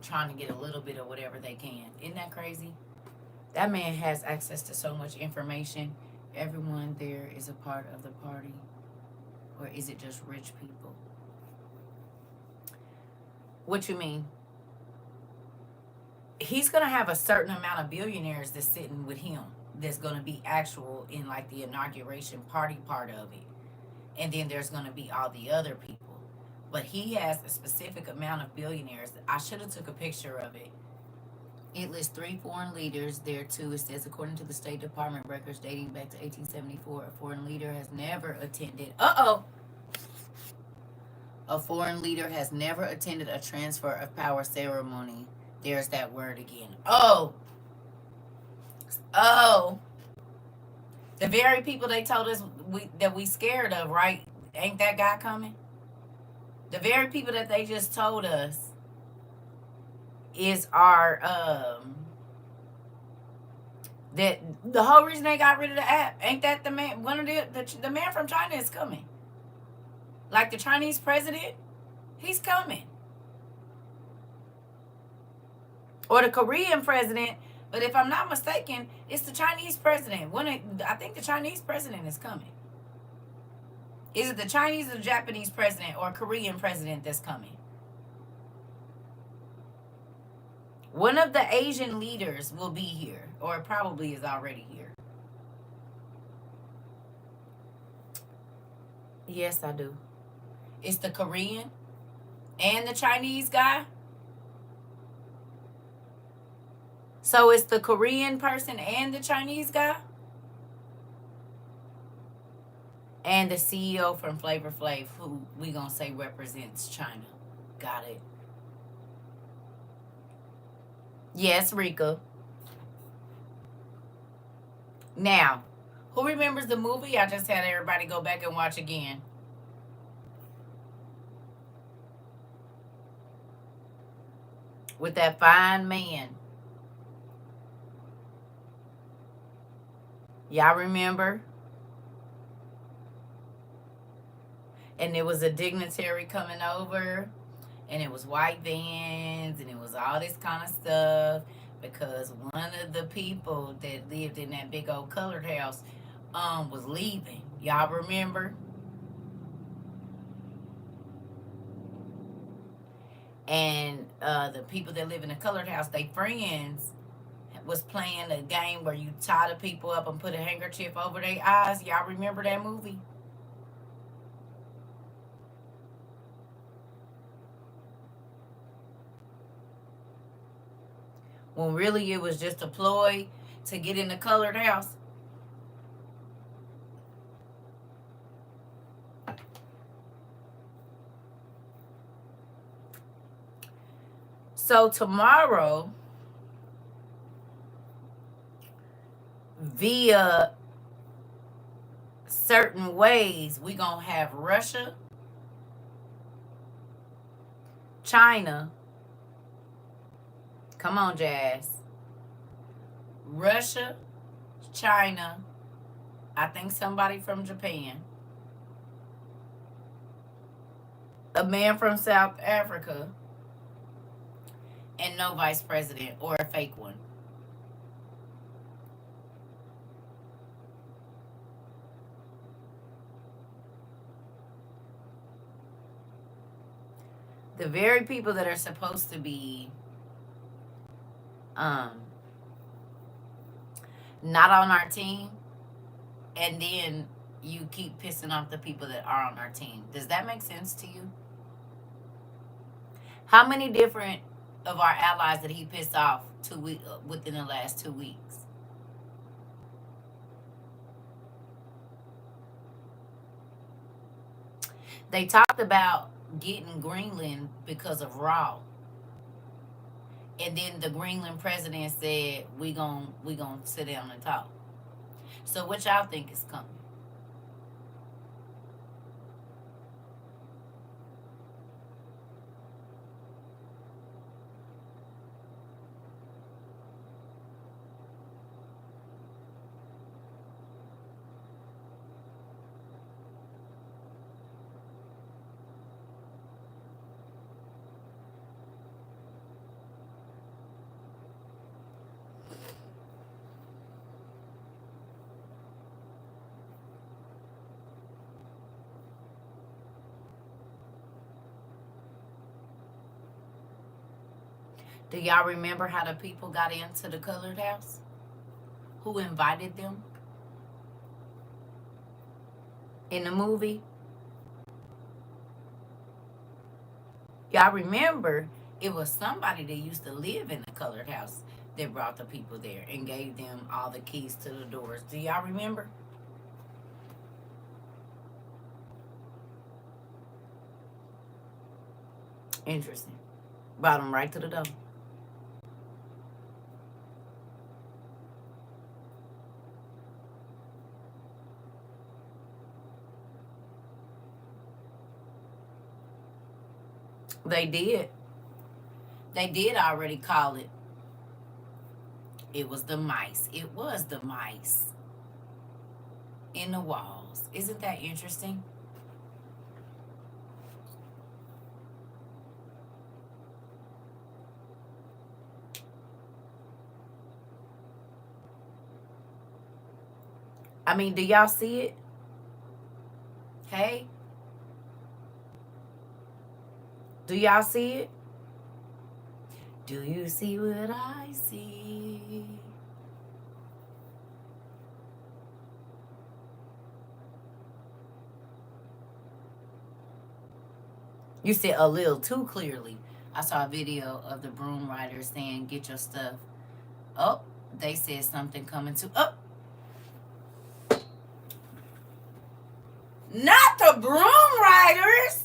trying to get a little bit of whatever they can. Isn't that crazy? That man has access to so much information. Everyone there is a part of the party, or is it just rich people? What you mean? He's going to have a certain amount of billionaires that's sitting with him that's going to be actual in like the inauguration party part of it. And then there's going to be all the other people. But he has a specific amount of billionaires. I should have took a picture of it. It lists 3 foreign leaders there too. It says, according to the State Department records dating back to 1874, a foreign leader has never attended. A foreign leader has never attended a transfer of power ceremony. There's that word again. Oh. The very people they told us that we scared of, right? Ain't that guy coming? The very people that they just told us is our that the whole reason they got rid of the app. Ain't that the man? One of the man from China is coming. Like the Chinese president, he's coming. Or the Korean president, but if I'm not mistaken, it's the Chinese president. I think the Chinese president is coming. Is it the Chinese or the Japanese president or Korean president that's coming? One of the Asian leaders will be here, or it probably is already here. Yes, I do. It's the Korean and the Chinese guy. So it's the Korean person and the Chinese guy? And the CEO from Flavor Flav, who we gonna say represents China. Got it. Yes, Rika. Now, who remembers the movie? I just had everybody go back and watch again. With that fine man. Y'all remember? And there was a dignitary coming over, and it was white vans, and it was all this kind of stuff, because one of the people that lived in that big old colored house was leaving. Y'all remember? And the people that live in the colored house, they friends, was playing a game where you tie the people up and put a handkerchief over their eyes. Y'all remember that movie? When really it was just a ploy to get in the colored house. So tomorrow, via certain ways, we gonna have Russia, China. Come on, Jazz. Russia, China, I think somebody from Japan, a man from South Africa, and no vice president, or a fake one. The very people that are supposed to be not on our team, and then you keep pissing off the people that are on our team. Does that make sense to you? How many different of our allies did he piss off within the last 2 weeks? They talked about getting Greenland because of Raw. And then the Greenland president said, we gonna sit down and talk. So what y'all think is coming? Do y'all remember how the people got into the colored house? Who invited them? In the movie? Y'all remember it was somebody that used to live in the colored house that brought the people there and gave them all the keys to the doors. Do y'all remember? Interesting. Brought them right to the door. They did. They did already call it. It was the mice. It was the mice in the walls. Isn't that interesting? I mean, do y'all see it? Hey? Do y'all see it? Do you see what I see? You said a little too clearly. I saw a video of the broom riders saying, get your stuff. Oh, they said something coming to... Oh! Not the broom riders!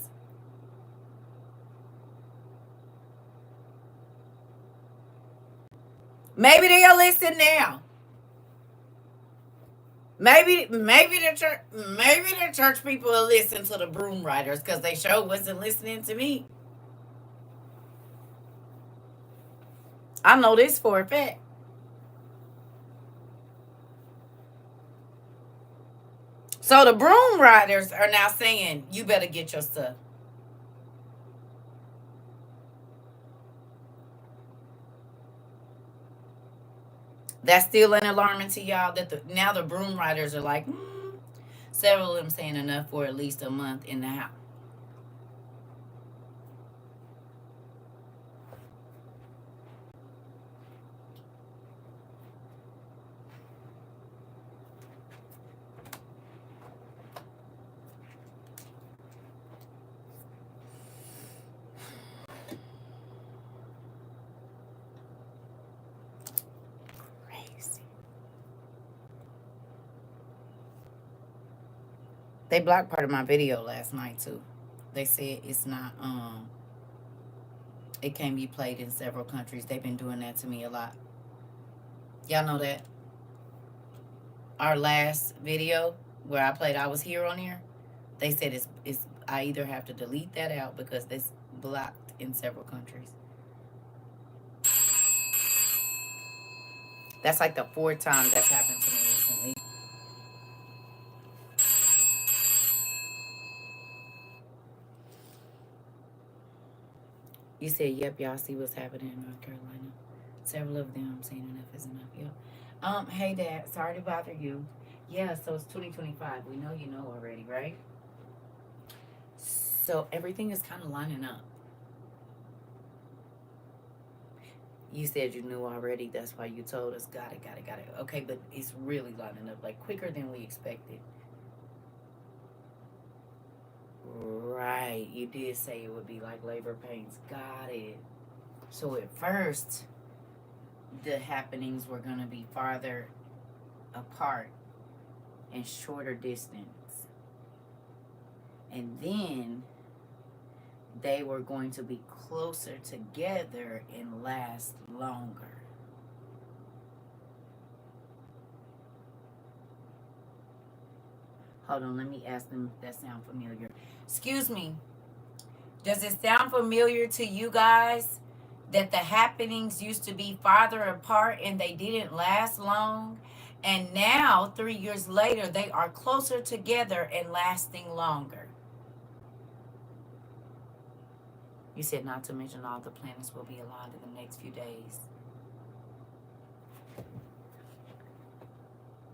Maybe they'll listen now. Maybe the church people will listen to the broom riders because they sure wasn't listening to me. I know this for a fact. So the broom riders are now saying, you better get your stuff. That's still an alarming to y'all that now the broom riders are like, several of them saying enough for at least a month in the house. They blocked part of my video last night too. They said it's not it can't be played in several countries. They've been doing that to me a lot. Y'all know that? Our last video where I played I Was Here on here, they said it's I either have to delete that out because it's blocked in several countries. That's like the 4th time that's happened to me recently. You said, yep, y'all see what's happening in North Carolina. Several of them saying enough is enough. Yep. Hey, Dad, sorry to bother you. Yeah, so it's 2025. We know you know already, right? So everything is kind of lining up. You said you knew already. That's why you told us. Got it. Okay, but it's really lining up, like quicker than we expected. Right. You did say it would be like labor pains. Got it. So at first, the happenings were going to be farther apart and shorter distance. And then they were going to be closer together and last longer. Hold on, let me ask them if that sounds familiar. Excuse me. Does it sound familiar to you guys that the happenings used to be farther apart and they didn't last long? And now, 3 years later, they are closer together and lasting longer. You said not to mention all the planets will be aligned in the next few days.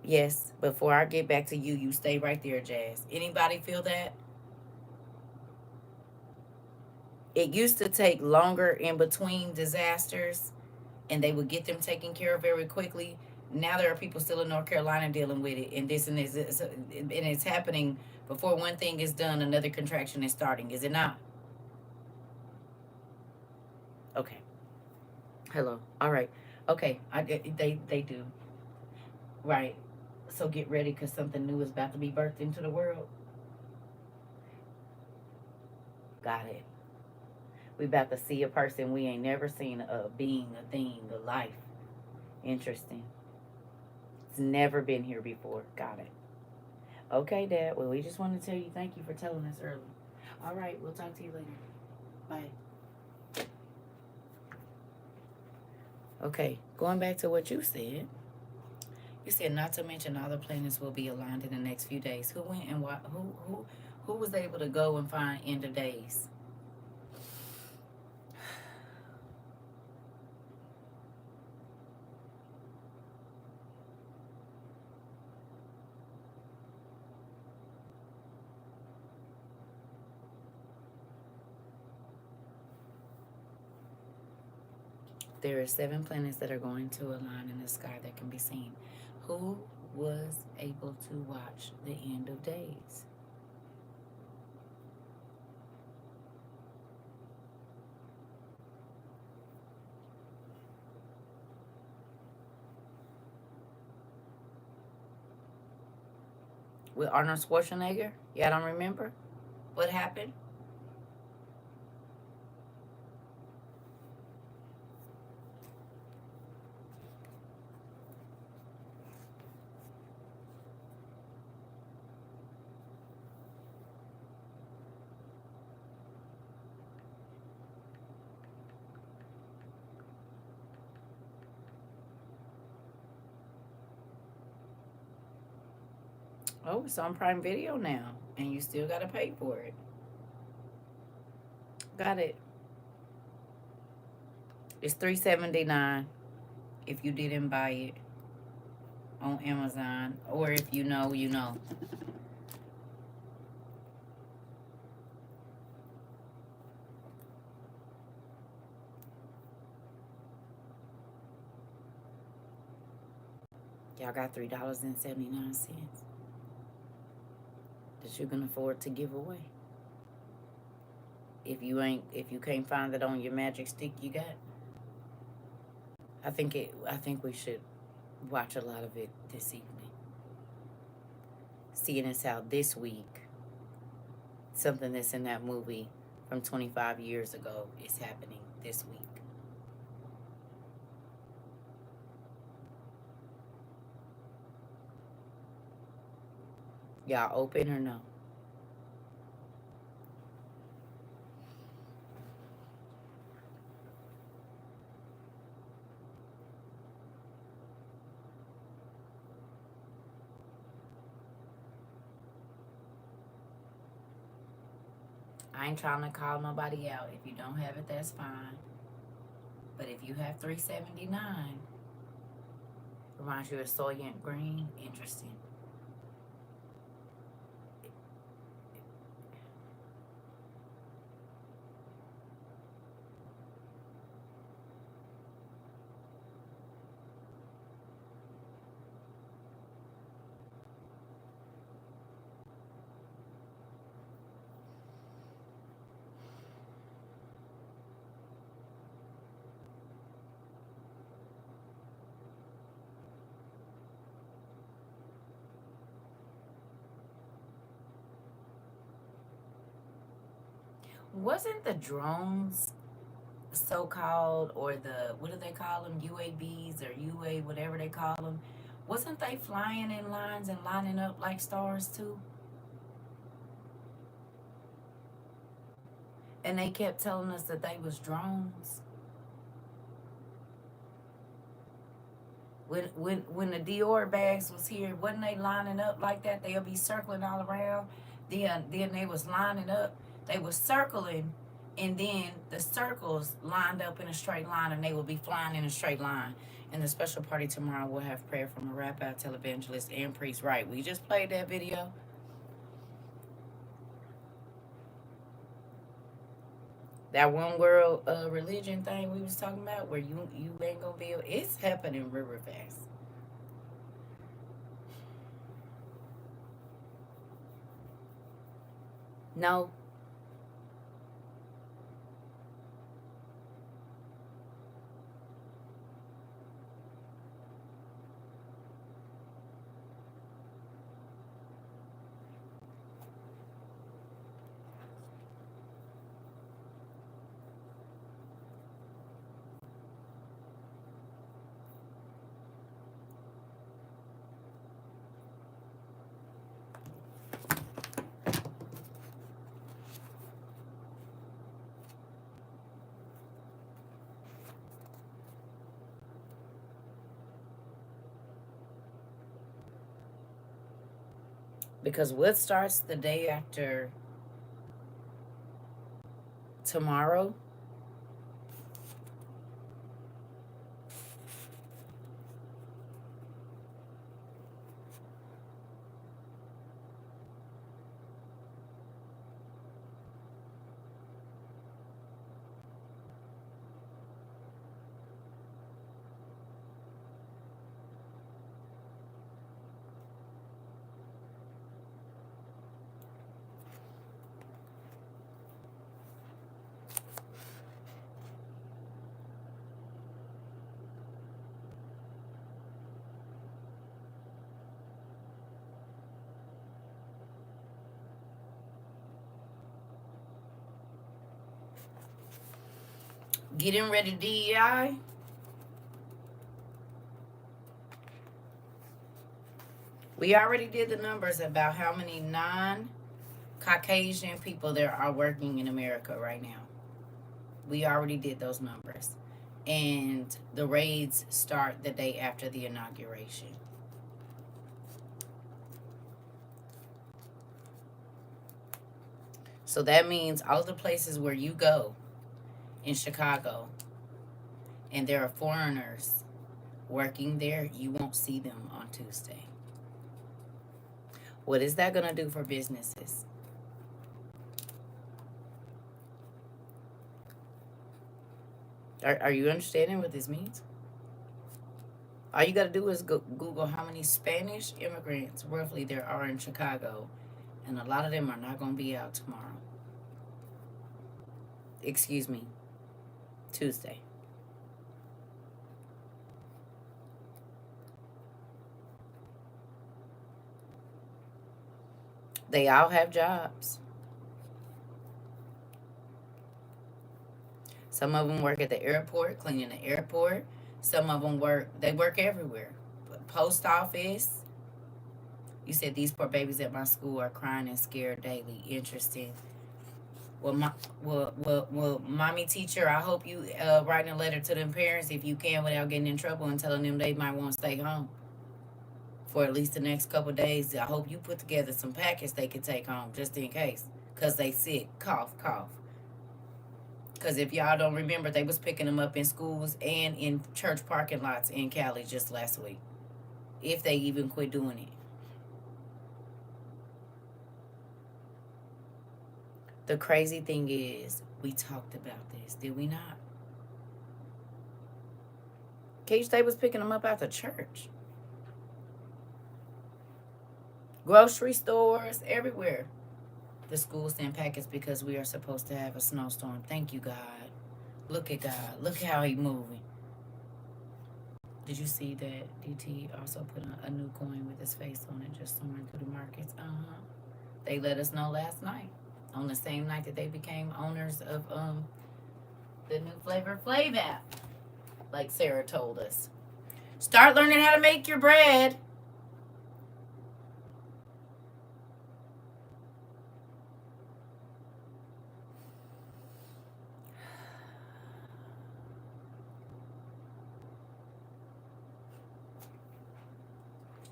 Yes, before I get back to you, you stay right there, Jazz. Anybody feel that? It used to take longer in between disasters, and they would get them taken care of very quickly. Now there are people still in North Carolina dealing with it, and this and this, and it's happening before one thing is done. Another contraction is starting. Is it not? Okay. Hello. All right. Okay. They do. Right. So get ready because something new is about to be birthed into the world. Got it. We about to see a person we ain't never seen, a being, a thing, a life. Interesting. It's never been here before. Got it. Okay, Dad. Well, we just want to tell you thank you for telling us early. All right. We'll talk to you later. Bye. Okay. Going back to what you said. You said not to mention all the planets will be aligned in the next few days. Who went and what? Who was able to go and find end of days? There are 7 planets that are going to align in the sky that can be seen. Who was able to watch the end of days? With Arnold Schwarzenegger? Y'all don't remember what happened? Oh, it's on Prime Video now, and you still gotta pay for it. Got it. It's $3.79 if you didn't buy it on Amazon, or if you know, you know. Y'all got $3.79 that you can afford to give away. If you can't find it on your magic stick you got, I think we should watch a lot of it this evening. Seeing as how this week, something that's in that movie from 25 years ago is happening this week. Y'all open or no? I ain't trying to call nobody out. If you don't have it, that's fine. But if you have $3.79, reminds you of Soylent Green, interesting. Wasn't the drones so-called, or the, what do they call them, UAVs or UA, whatever they call them, wasn't they flying in lines and lining up like stars too? And they kept telling us that they was drones. When the Dior bags was here, wasn't they lining up like that? They'll be circling all around. Then they was lining up. They was circling, and then the circles lined up in a straight line, and they will be flying in a straight line. And the special party tomorrow will have prayer from a rabbi, televangelist, and priest. Right, we just played that video. That one world religion thing we was talking about, where you ain't gonna be able, it's happening river fast. No. Because what starts the day after tomorrow? Getting ready DEI. We already did the numbers about how many non-Caucasian people there are working in America right now. We already did those numbers. And the raids start the day after the inauguration. So that means all the places where you go in Chicago and there are foreigners working there, you won't see them on Tuesday. What is that going to do for businesses? Are you understanding what this means? All you got to do is Google how many Spanish immigrants roughly there are in Chicago, and a lot of them are not going to be out tomorrow. Excuse me, Tuesday. They all have jobs. Some of them work at the airport, cleaning the airport. Some of them work everywhere. Post office. You said these poor babies at my school are crying and scared daily. Interesting. Well, mommy teacher, I hope you writing a letter to them parents if you can without getting in trouble and telling them they might want to stay home for at least the next couple of days. I hope you put together some packets they can take home just in case, because they sick. Cough, cough. Because if y'all don't remember, they was picking them up in schools and in church parking lots in Cali just last week. If they even quit doing it. The crazy thing is, we talked about this, did we not? K-State was picking them up out the church. Grocery stores, everywhere. The school send packets because we are supposed to have a snowstorm. Thank you, God. Look at God. Look how he moving. Did you see that DT also put a new coin with his face on it, just soaring through the markets? They let us know last night, on the same night that they became owners of the new Flavor Flav app, like Sarah told us. Start learning how to make your bread.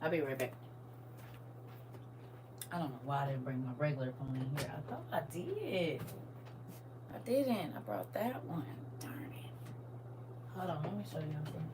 I'll be right back. I don't know why I didn't bring my regular phone in here. I thought I did. I didn't. I brought that one. Darn it. Hold on, let me show you something.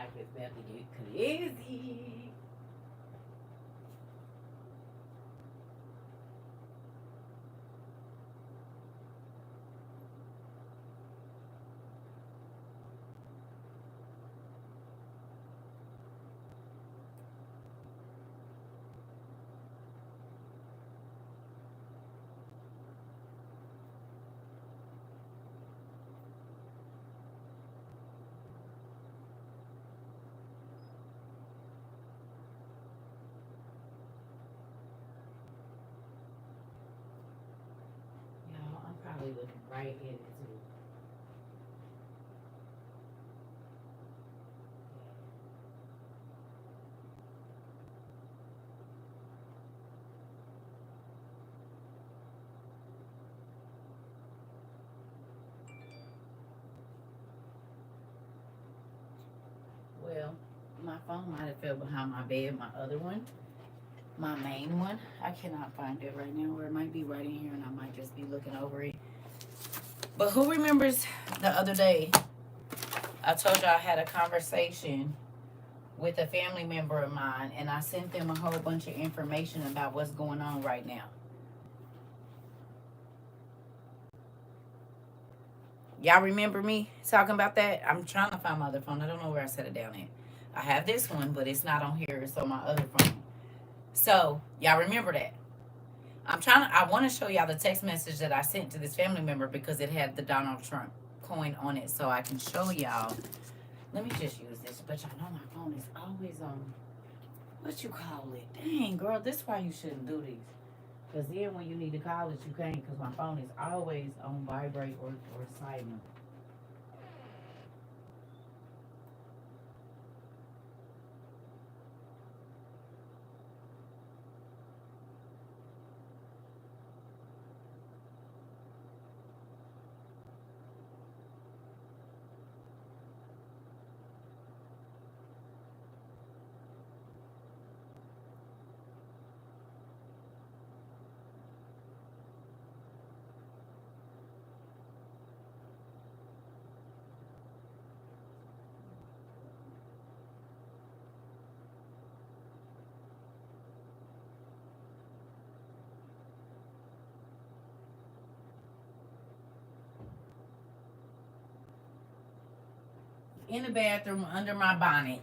life is about to get crazy. Y'all, I'm probably looking right at it too. Well, my phone might have fell behind my bed. My other one, my main one, I cannot find it right now, or it might be right in here, and I might just be looking over it. But who remembers the other day I told you I had a conversation with a family member of mine, and I sent them a whole bunch of information about what's going on right now. Y'all remember me talking about that? I'm trying to find my other phone. I don't know where I set it down at. I have this one, but it's not on here. It's on my other phone. So, y'all remember that? I want to show y'all the text message that I sent to this family member because it had the Donald Trump coin on it, so I can show y'all. Let me just use this, but y'all know my phone is always on, what you call it? Dang, girl, this is why you shouldn't do these. Because then when you need to call it, you can't, because my phone is always on vibrate or silent. In the bathroom under my bonnet.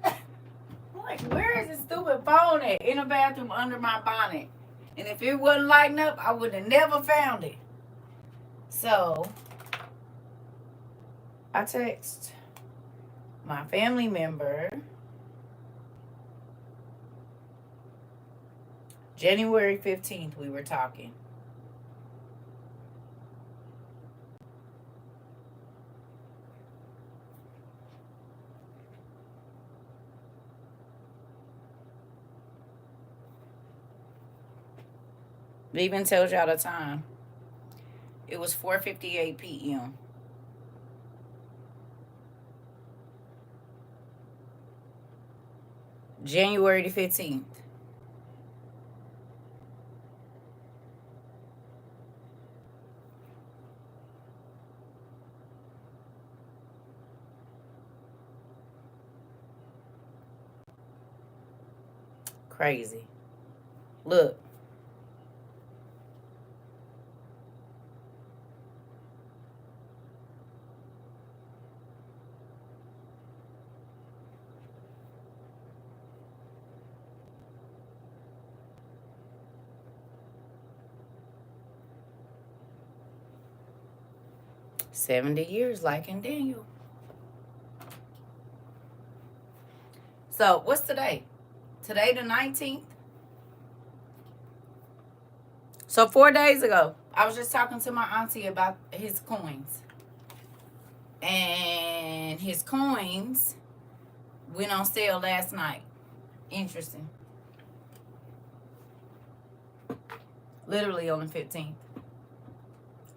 I'm like, where is this stupid phone at? In the bathroom under my bonnet. And if it wasn't lighting up, I would have never found it. So, I text my family member January 15th, we were talking. It even tells y'all the time. It was 4:58 p.m. January the 15th. Crazy. Look. "70 years like in Daniel." So, what's today? Today the 19th? So 4 days ago, I was just talking to my auntie about his coins. And his coins went on sale last night. Interesting. Literally on the 15th.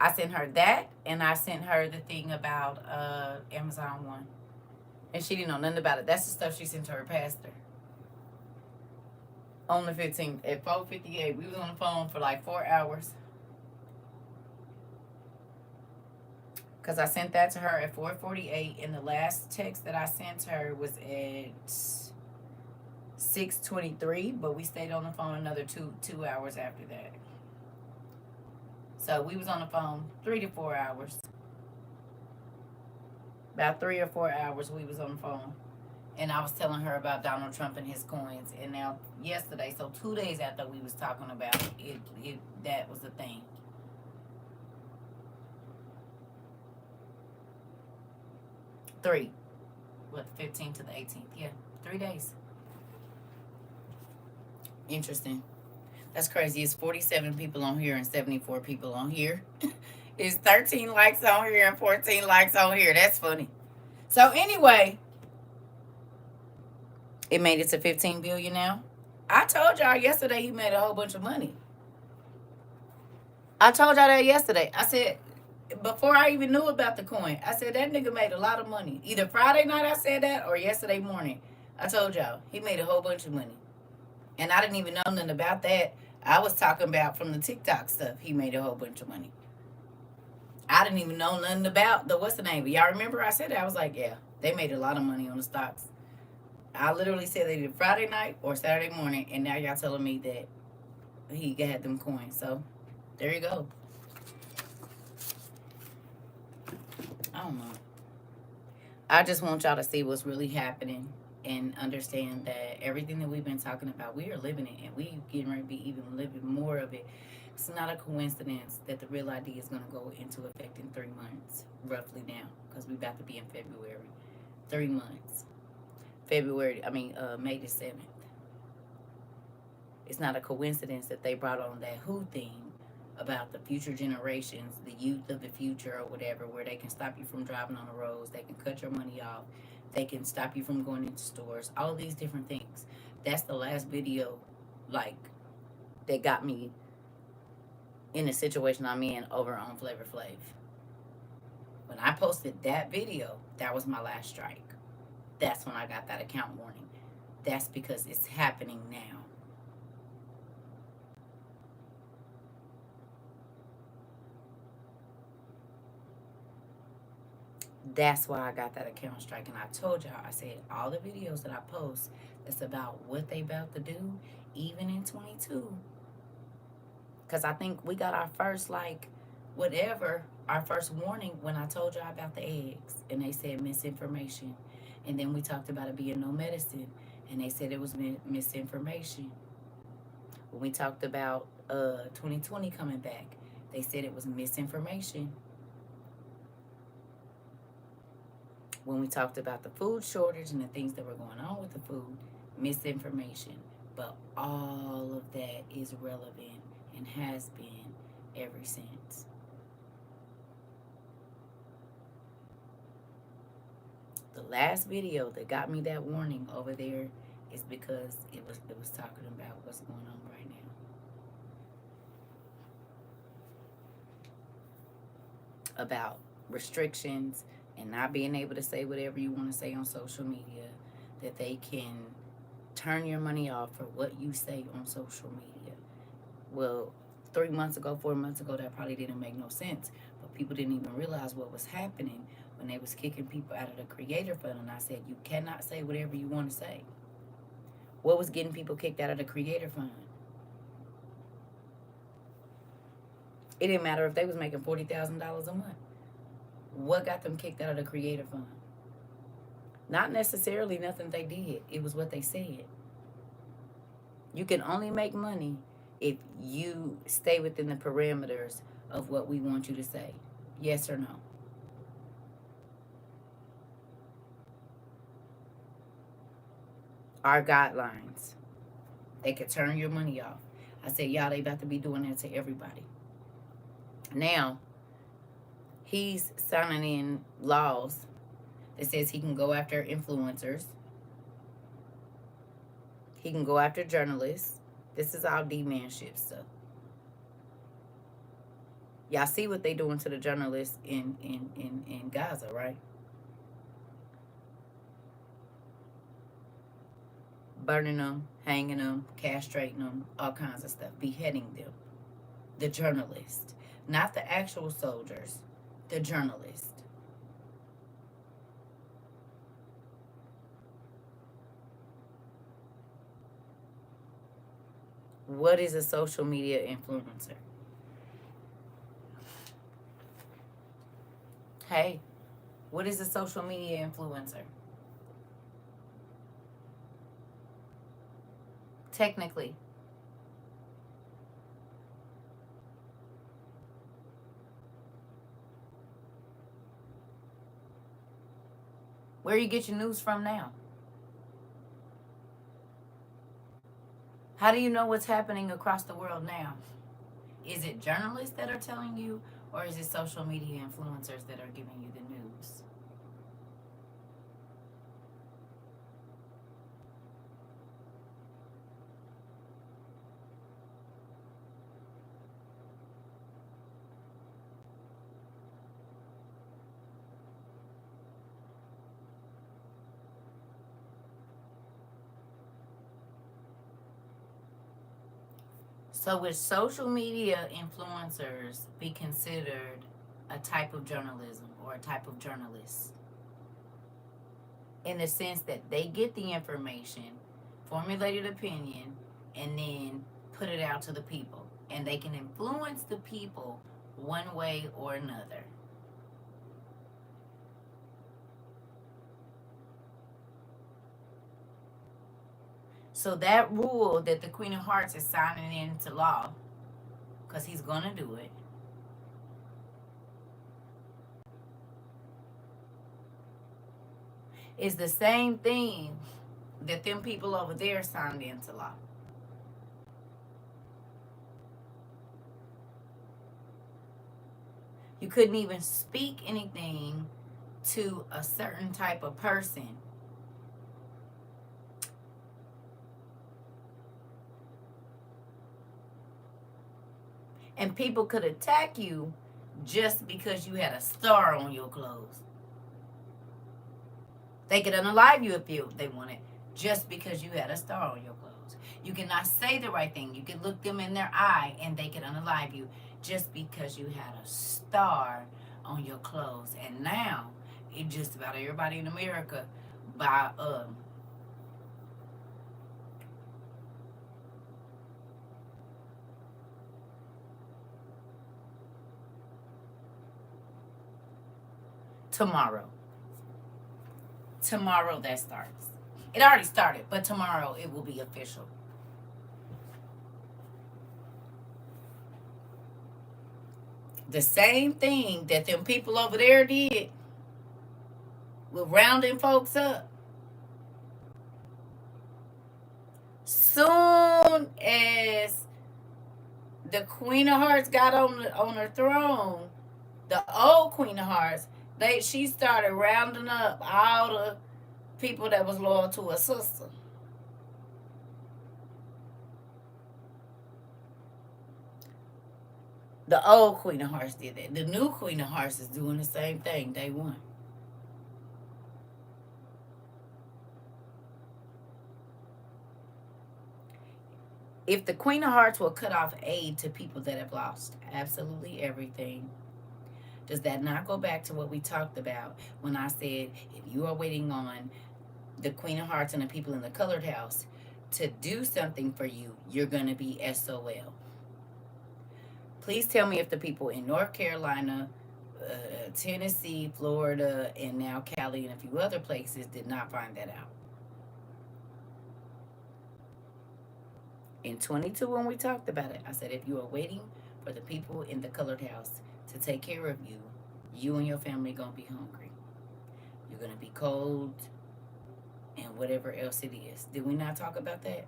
I sent her that, and I sent her the thing about Amazon One. And she didn't know nothing about it. That's the stuff she sent to her pastor. On the 15th at 4:58. We was on the phone for like 4 hours. Because I sent that to her at 4:48, and the last text that I sent her was at 6:23, but we stayed on the phone another two hours after that. So we was on the phone 3 to 4 hours. About 3 or 4 hours we was on the phone. And I was telling her about Donald Trump and his coins. And now yesterday, so 2 days after we was talking about it, that was the thing. Three. What, the 15th to the 18th? Yeah, 3 days. Interesting. That's crazy. It's 47 people on here and 74 people on here. It's 13 likes on here and 14 likes on here. That's funny. So anyway, it made it to 15 billion now. I told y'all yesterday he made a whole bunch of money. I told y'all that yesterday. I said, before I even knew about the coin, I said that nigga made a lot of money. Either Friday night I said that or yesterday morning. I told y'all he made a whole bunch of money. And I didn't even know nothing about that. I was talking about from the TikTok stuff. He made a whole bunch of money. I didn't even know nothing about the what's the name. Y'all remember I said that? I was like, yeah, they made a lot of money on the stocks. I literally said they did Friday night or Saturday morning, and now y'all telling me that he had them coins. So there you go. I don't know. I just want y'all to see what's really happening and understand that everything that we've been talking about, we are living it, and we getting ready to be even living more of it. It's not a coincidence that the real ID is going to go into effect in 3 months, roughly now, because we're about to be in February. 3 months. May the 7th. It's not a coincidence that they brought on that who thing about the future generations, the youth of the future or whatever, where they can stop you from driving on the roads, they can cut your money off, they can stop you from going into stores, all these different things. That's the last video, that got me in the situation I'm in over on Flavor Flav. When I posted that video, that was my last strike. That's when I got that account warning. That's because it's happening now. That's why I got that account strike. And I told y'all, I said, all the videos that I post, it's about what they about to do, even in 22. Because I think we got our first, our first warning when I told y'all about the eggs. And they said misinformation. And then we talked about it being no medicine. And they said it was misinformation. When we talked about 2020 coming back, they said it was misinformation. When we talked about the food shortage and the things that were going on with the food, misinformation. But all of that is relevant and has been ever since. The last video that got me that warning over there is because it was talking about what's going on right now. About restrictions and not being able to say whatever you want to say on social media, that they can turn your money off for what you say on social media. Well, 3 months ago, 4 months ago, that probably didn't make no sense, but people didn't even realize what was happening when they was kicking people out of the creator fund. And I said, you cannot say whatever you want to say. What was getting people kicked out of the creator fund? It didn't matter if they was making $40,000 a month. What got them kicked out of the creator fund? Not necessarily nothing they did. It was what they said. You can only make money if you stay within the parameters of what we want you to say. Yes or no? Our guidelines. They could turn your money off. I said, y'all, they about to be doing that to everybody. Now, he's signing in laws that says he can go after influencers. He can go after journalists. This is all D-man shit stuff. Y'all see what they doing to the journalists in Gaza, right? Burning them, hanging them, castrating them, all kinds of stuff, beheading them. The journalists, not the actual soldiers, the journalists. What is a social media influencer? Hey, what is a social media influencer? Technically. Where you get your news from now? How do you know what's happening across the world now? Is it journalists that are telling you, or is it social media influencers that are giving you the news? So would social media influencers be considered a type of journalism or a type of journalist? In the sense that they get the information, formulated opinion, and then put it out to the people. And they can influence the people one way or another. So that rule that the Queen of Hearts is signing into law, because he's going to do it, is the same thing that them people over there signed into law. You couldn't even speak anything to a certain type of person. And people could attack you just because you had a star on your clothes. They could unalive you if they wanted, just because you had a star on your clothes. You cannot say the right thing. You could look them in their eye and they could unalive you just because you had a star on your clothes. And now, it just about everybody in America by tomorrow. Tomorrow that starts. It already started, but tomorrow it will be official. The same thing that them people over there did with rounding folks up. Soon as the Queen of Hearts got on her throne, the old Queen of Hearts, she started rounding up all the people that was loyal to her sister. The old Queen of Hearts did that. The new Queen of Hearts is doing the same thing. Day one. If the Queen of Hearts will cut off aid to people that have lost absolutely everything, does that not go back to what we talked about when I said if you are waiting on the Queen of Hearts and the people in the colored house to do something for you, you're going to be SOL? Please tell me if the people in North Carolina, Tennessee, Florida, and now Cali and a few other places did not find that out. In 22, when we talked about it, I said if you are waiting for the people in the colored house to take care of you, you and your family going to be hungry. You're going to be cold and whatever else it is. Did we not talk about that?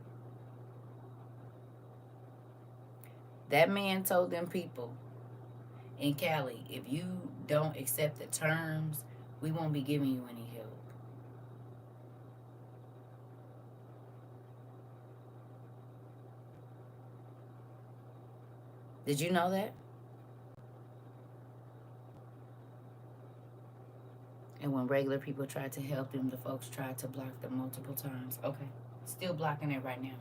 That man told them people in Cali, if you don't accept the terms, we won't be giving you any help. Did you know that? And when regular people tried to help them, the folks tried to block them multiple times. Okay, still blocking it right now.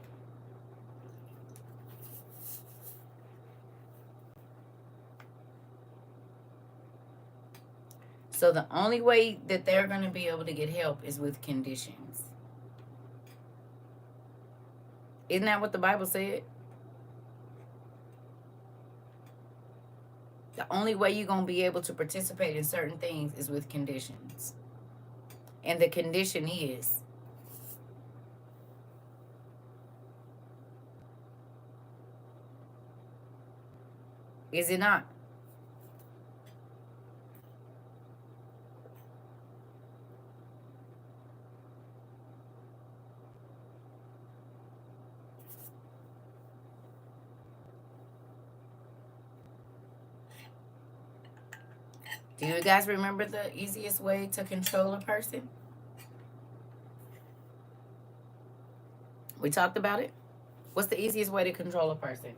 So the only way that they're going to be able to get help is with conditions. Isn't that what the Bible said? The only way you're going to be able to participate in certain things is with conditions. And the condition is it not? Do you guys remember the easiest way to control a person? We talked about it. What's the easiest way to control a person?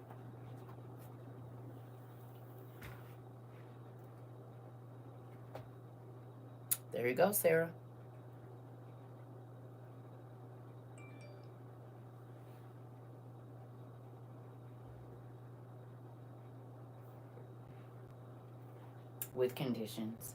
There you go, Sarah. With conditions.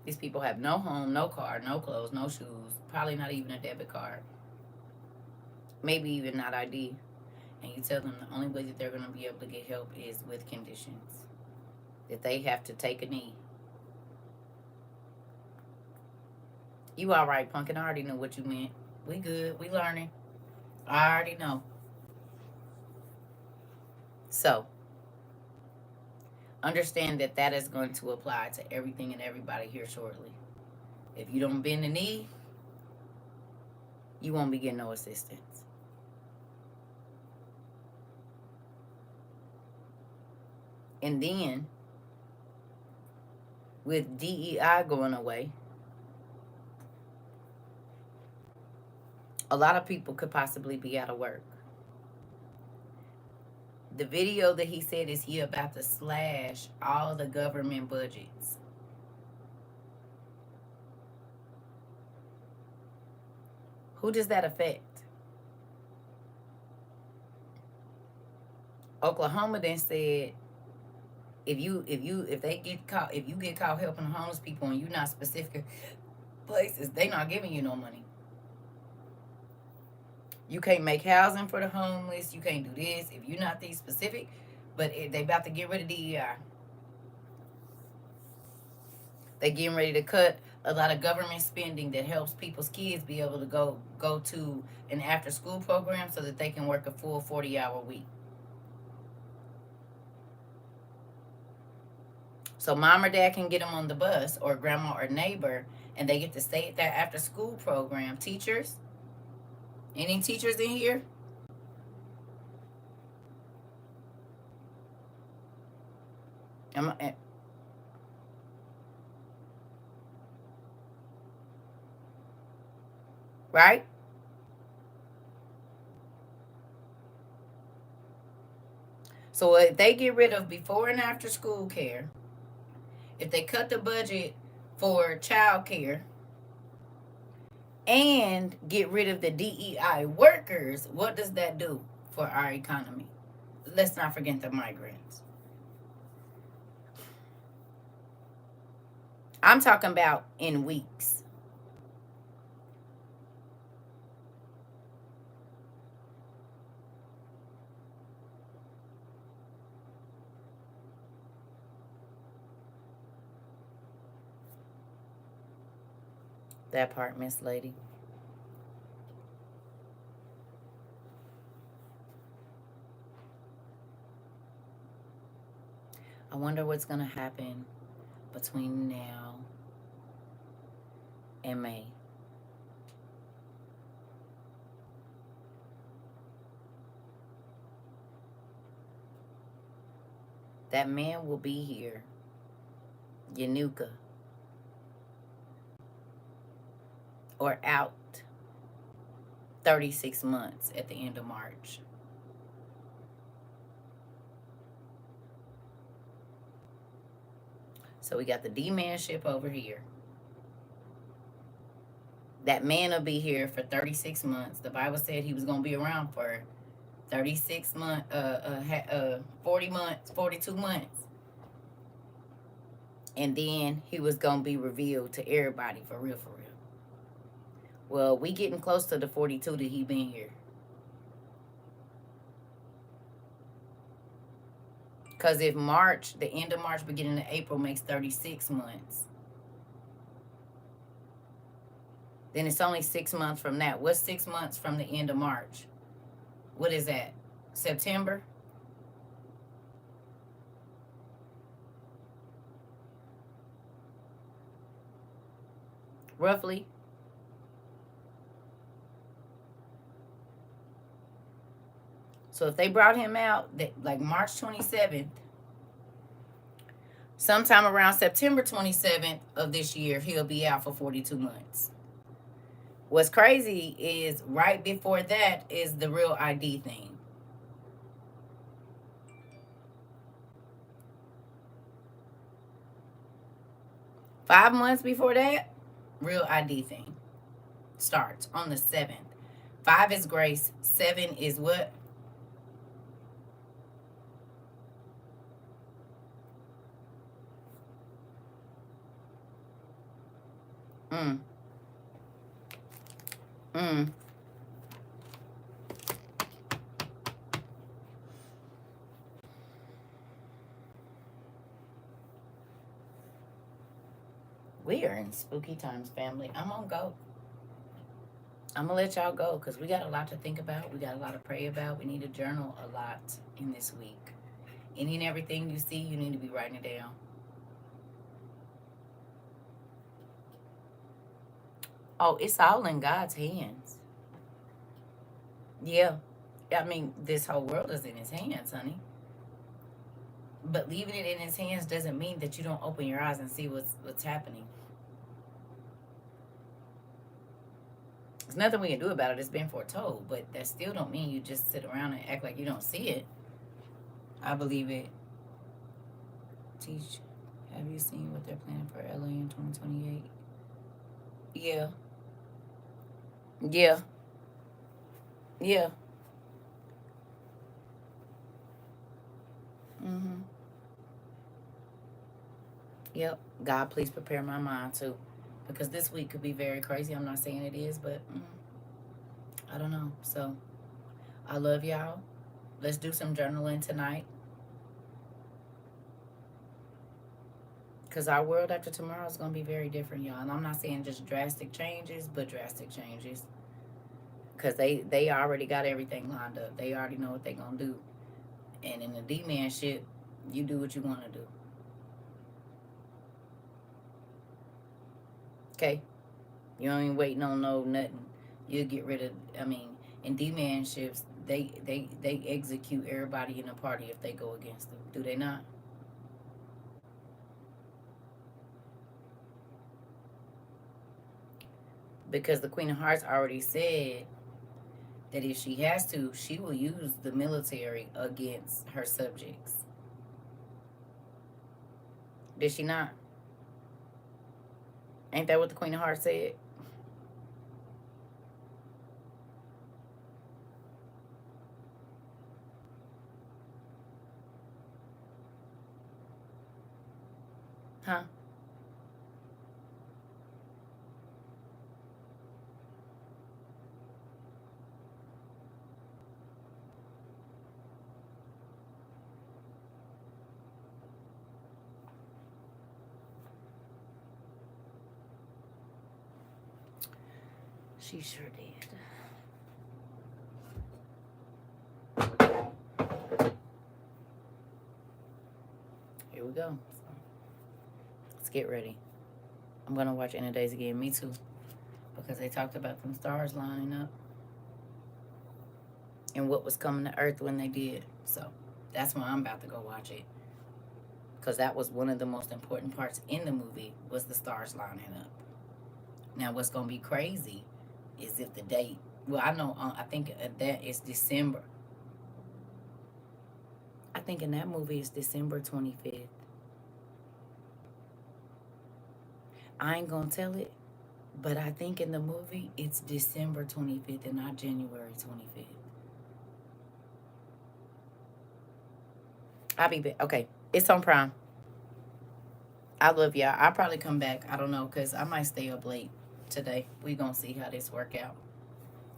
These people have no home, no car, no clothes, no shoes, probably not even a debit card, maybe even not ID. And you tell them the only way that they're going to be able to get help is with conditions. That they have to take a knee. You all right, Pumpkin? I already know what you meant. We good. We learning. I already know. So, understand that that is going to apply to everything and everybody here shortly. If you don't bend the knee, you won't be getting no assistance. And then, with DEI going away, a lot of people could possibly be out of work. The video that he said is he about to slash all the government budgets. Who does that affect? Oklahoma then said if you get caught helping homeless people and you're not specific places, they not giving you no money. You can't make housing for the homeless. You can't do this if you're not these specific. But they about to get rid of DEI. They getting ready to cut a lot of government spending that helps people's kids be able to go to an after school program so that they can work a full 40-hour week. So mom or dad can get them on the bus, or grandma or neighbor, and they get to stay at that after school program. Teachers? Any teachers in here? Right? So if they get rid of before and after school care, if they cut the budget for child care, and get rid of the DEI workers, what does that do for our economy? Let's not forget the migrants. I'm talking about in weeks. That part, Miss Lady. I wonder what's going to happen between now and May. That man will be here, Yanuka, or out 36 months at the end of March. So we got the D-man ship over here. That man will be here for 36 months. The Bible said he was going to be around for 36 months, 40 months, 42 months. And then he was going to be revealed to everybody for real, for real. Well, we getting close to the 42 that he been here. Because if March, the end of March, beginning of April makes 36 months, then it's only 6 months from that. What's 6 months from the end of March? What is that? September? Roughly. So if they brought him out like March 27th, sometime around September 27th of this year, he'll be out for 42 months. What's crazy is right before that is the real ID thing. Five months before that, real ID thing starts on the 7th. 5 is grace. 7 is what? Mm. We are in spooky times, family. I'm gonna go. I'm gonna let y'all go because we got a lot to think about. We got a lot to pray about. We need to journal a lot in this week. Any and everything you see, you need to be writing it down. Oh, it's all in God's hands. Yeah. I mean, this whole world is in his hands, honey. But leaving it in his hands doesn't mean that you don't open your eyes and see what's happening. There's nothing we can do about it. It's been foretold. But that still don't mean you just sit around and act like you don't see it. I believe it. Teach. Have you seen what they're planning for LA in 2028? Yeah. Yeah. Yeah. Mm-hmm. Yep. God, please prepare my mind too. Because this week could be very crazy. I'm not saying it is, but I don't know. So, I love y'all. Let's do some journaling tonight. Because our world after tomorrow is going to be very different, y'all. And I'm not saying just drastic changes, but drastic changes. Because they already got everything lined up. They already know what they're going to do. And in the D-man shit, you do what you want to do. Okay? You ain't waiting on nothing. You'll get rid of, in D-man ships, they execute everybody in the party if they go against them. Do they not? Because the Queen of Hearts already said that if she has to, she will use the military against her subjects. Did she not? Ain't that what the Queen of Hearts said? Huh? She sure did. Here we go. Let's get ready. I'm going to watch End of Days again. Me too. Because they talked about them stars lining up. And what was coming to Earth when they did. So that's why I'm about to go watch it. Because that was one of the most important parts in the movie was the stars lining up. Now what's going to be crazy is if the date, well, I know, I think that is December. I think in that movie it's December 25th. I ain't gonna tell it, but I think in the movie it's December 25th and not January 25th. I'll be back. Okay, it's on Prime. I love y'all. I'll probably come back. I don't know, because I might stay up late today. We gonna see how this work out.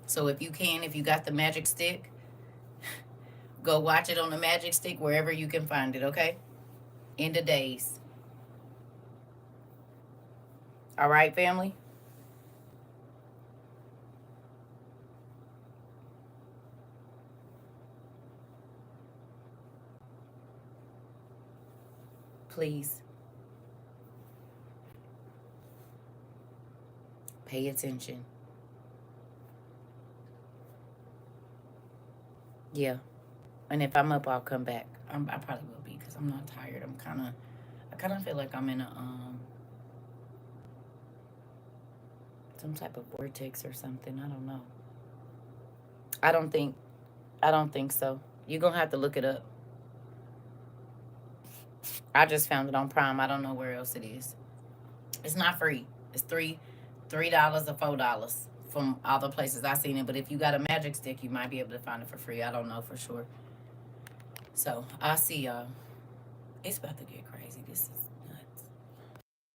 So if you can, if you got the magic stick, go watch it on the magic stick wherever you can find it, okay? End of days. All right, family? Please pay attention. Yeah. And if I'm up, I'll come back. I probably will be, because I'm not tired. I kind of feel like I'm in a some type of vortex or something. I don't know. I don't think I don't think so. You're gonna have to look it up. I just found it on Prime. I don't know where else it is. It's not free. It's $3 or $4 from all the places I seen it. But if you got a magic stick, you might be able to find it for free. I don't know for sure. So I'll see y'all. It's about to get crazy.